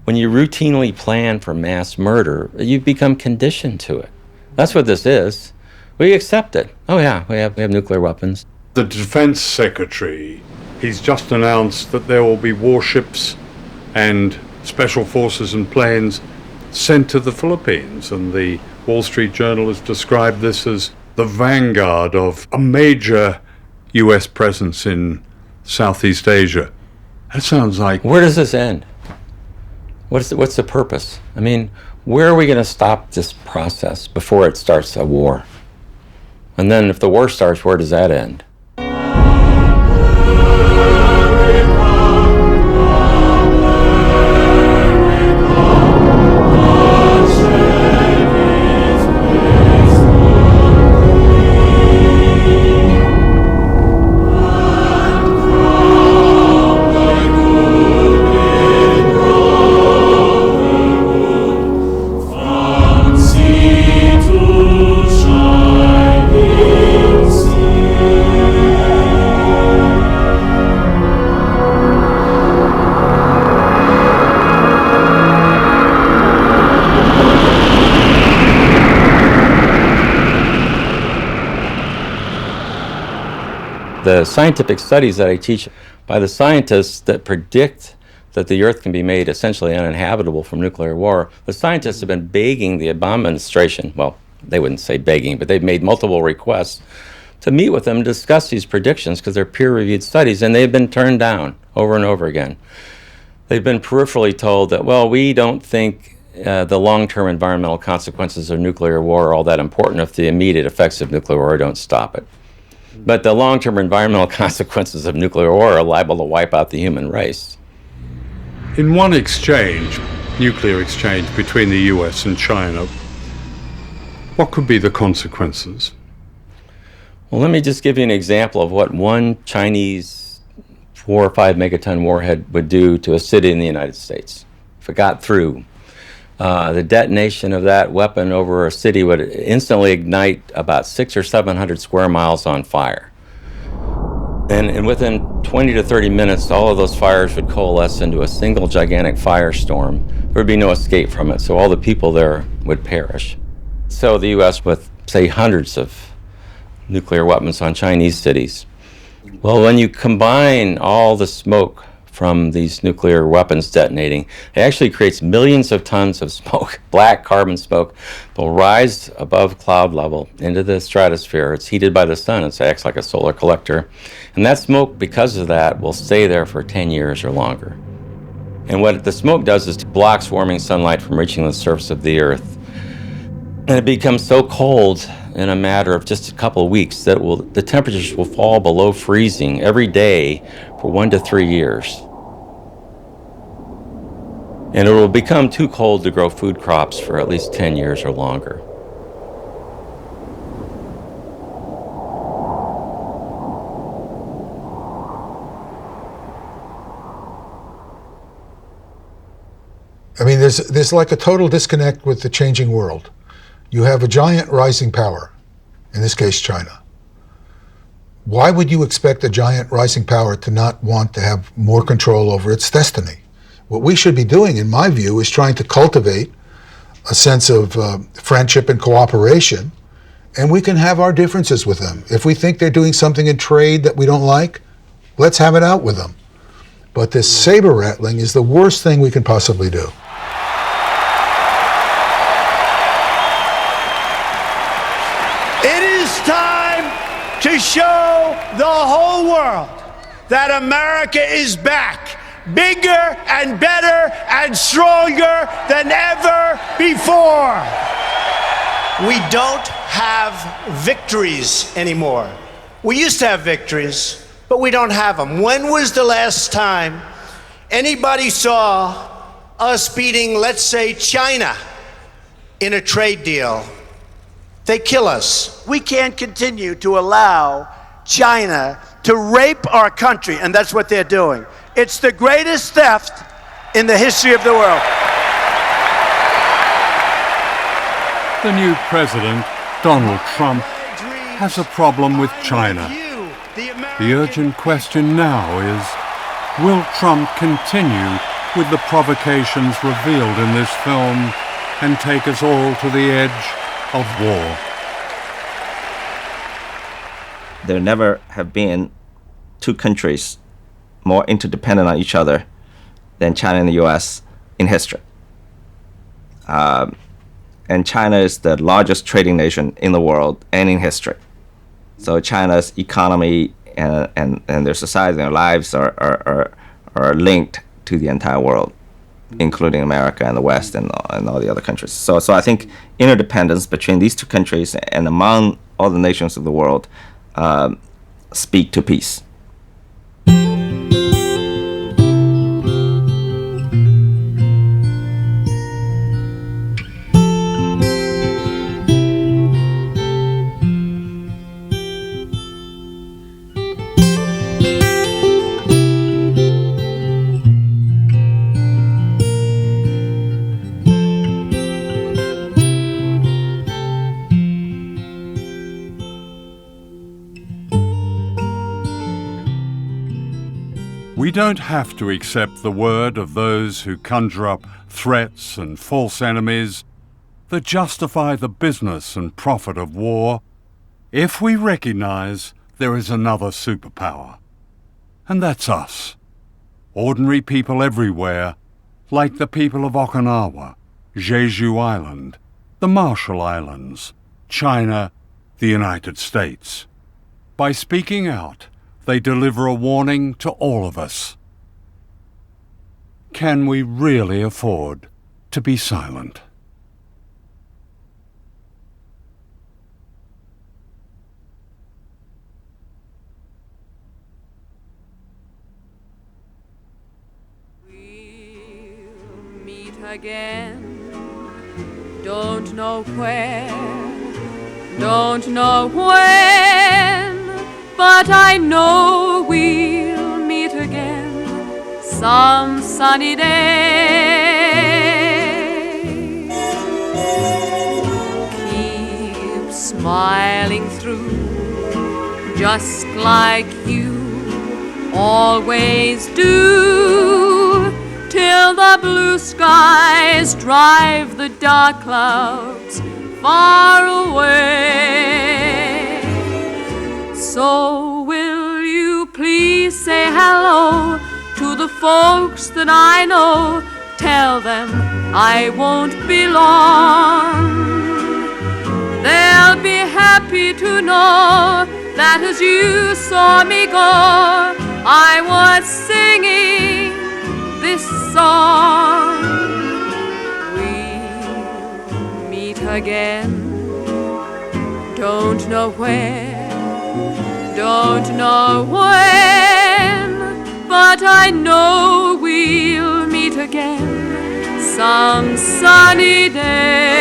When you routinely plan for mass murder, you become conditioned to it. That's what this is. We accept it. Oh yeah, we have nuclear weapons. The Defense Secretary, he's just announced that there will be warships and special forces and planes sent to the Philippines, and the Wall Street Journal has described this as the vanguard of a major U.S. presence in Southeast Asia. That sounds like... Where does this end? What's the purpose? I mean, where are we going to stop this process before it starts a war? And then if the war starts, where does that end? The scientific studies that I teach by the scientists that predict that the Earth can be made essentially uninhabitable from nuclear war, the scientists have been begging the Obama administration, well, they wouldn't say begging, but they've made multiple requests to meet with them and discuss these predictions because they're peer-reviewed studies, and they've been turned down over and over again. They've been peripherally told that, well, we don't think the long-term environmental consequences of nuclear war are all that important if the immediate effects of nuclear war don't stop it. But the long-term environmental consequences of nuclear war are liable to wipe out the human race. In one exchange, nuclear exchange between the US and China, what could be the consequences? Well, let me just give you an example of what one Chinese 4 or 5 megaton warhead would do to a city in the United States. If it got through, the detonation of that weapon over a city would instantly ignite about 600 or 700 square miles on fire. And within 20 to 30 minutes, all of those fires would coalesce into a single gigantic firestorm. There would be no escape from it, so all the people there would perish. So the U.S., with, say, hundreds of nuclear weapons on Chinese cities, well, when you combine all the smoke from these nuclear weapons detonating, it actually creates millions of tons of smoke. Black carbon smoke will rise above cloud level into the stratosphere. It's heated by the sun. It acts like a solar collector. And that smoke, because of that, will stay there for 10 years or longer. And what the smoke does is it blocks warming sunlight from reaching the surface of the Earth. And it becomes so cold in a matter of just a couple of weeks that the temperatures will fall below freezing every day for 1 to 3 years. And it will become too cold to grow food crops for at least 10 years or longer. I mean, there's like a total disconnect with the changing world. You have a giant rising power, in this case China. Why would you expect a giant rising power to not want to have more control over its destiny? What we should be doing, in my view, is trying to cultivate a sense of friendship and cooperation, and we can have our differences with them. If we think they're doing something in trade that we don't like, let's have it out with them. But this saber rattling is the worst thing we can possibly do. It is time to show the whole world that America is back, bigger and better and stronger than ever before. We don't have victories anymore. We used to have victories, but we don't have them. When was the last time anybody saw us beating, let's say, China in a trade deal? They kill us. We can't continue to allow China to rape our country, and that's what they're doing. It's the greatest theft in the history of the world. The new president, Donald Trump, has a problem with China. The urgent question now is, will Trump continue with the provocations revealed in this film and take us all to the edge of war? There never have been two countries more interdependent on each other than China and the US in history. And China is the largest trading nation in the world and in history. So China's economy and their society and their lives are linked to the entire world, including America and the West and all the other countries. So I think interdependence between these two countries and among all the nations of the world speak to peace. We don't have to accept the word of those who conjure up threats and false enemies that justify the business and profit of war if we recognize there is another superpower. And that's us, ordinary people everywhere, like the people of Okinawa, Jeju Island, the Marshall Islands, China, the United States. By speaking out, they deliver a warning to all of us. Can we really afford to be silent? We'll meet again. Don't know where, don't know when, but I know we'll meet again some sunny day. Keep smiling through, just like you always do, till the blue skies drive the dark clouds far away. So will you please say hello to the folks that I know? Tell them I won't be long. They'll be happy to know that as you saw me go, I was singing this song. We'll meet again. Don't know where, don't know when, but I know we'll meet again some sunny day.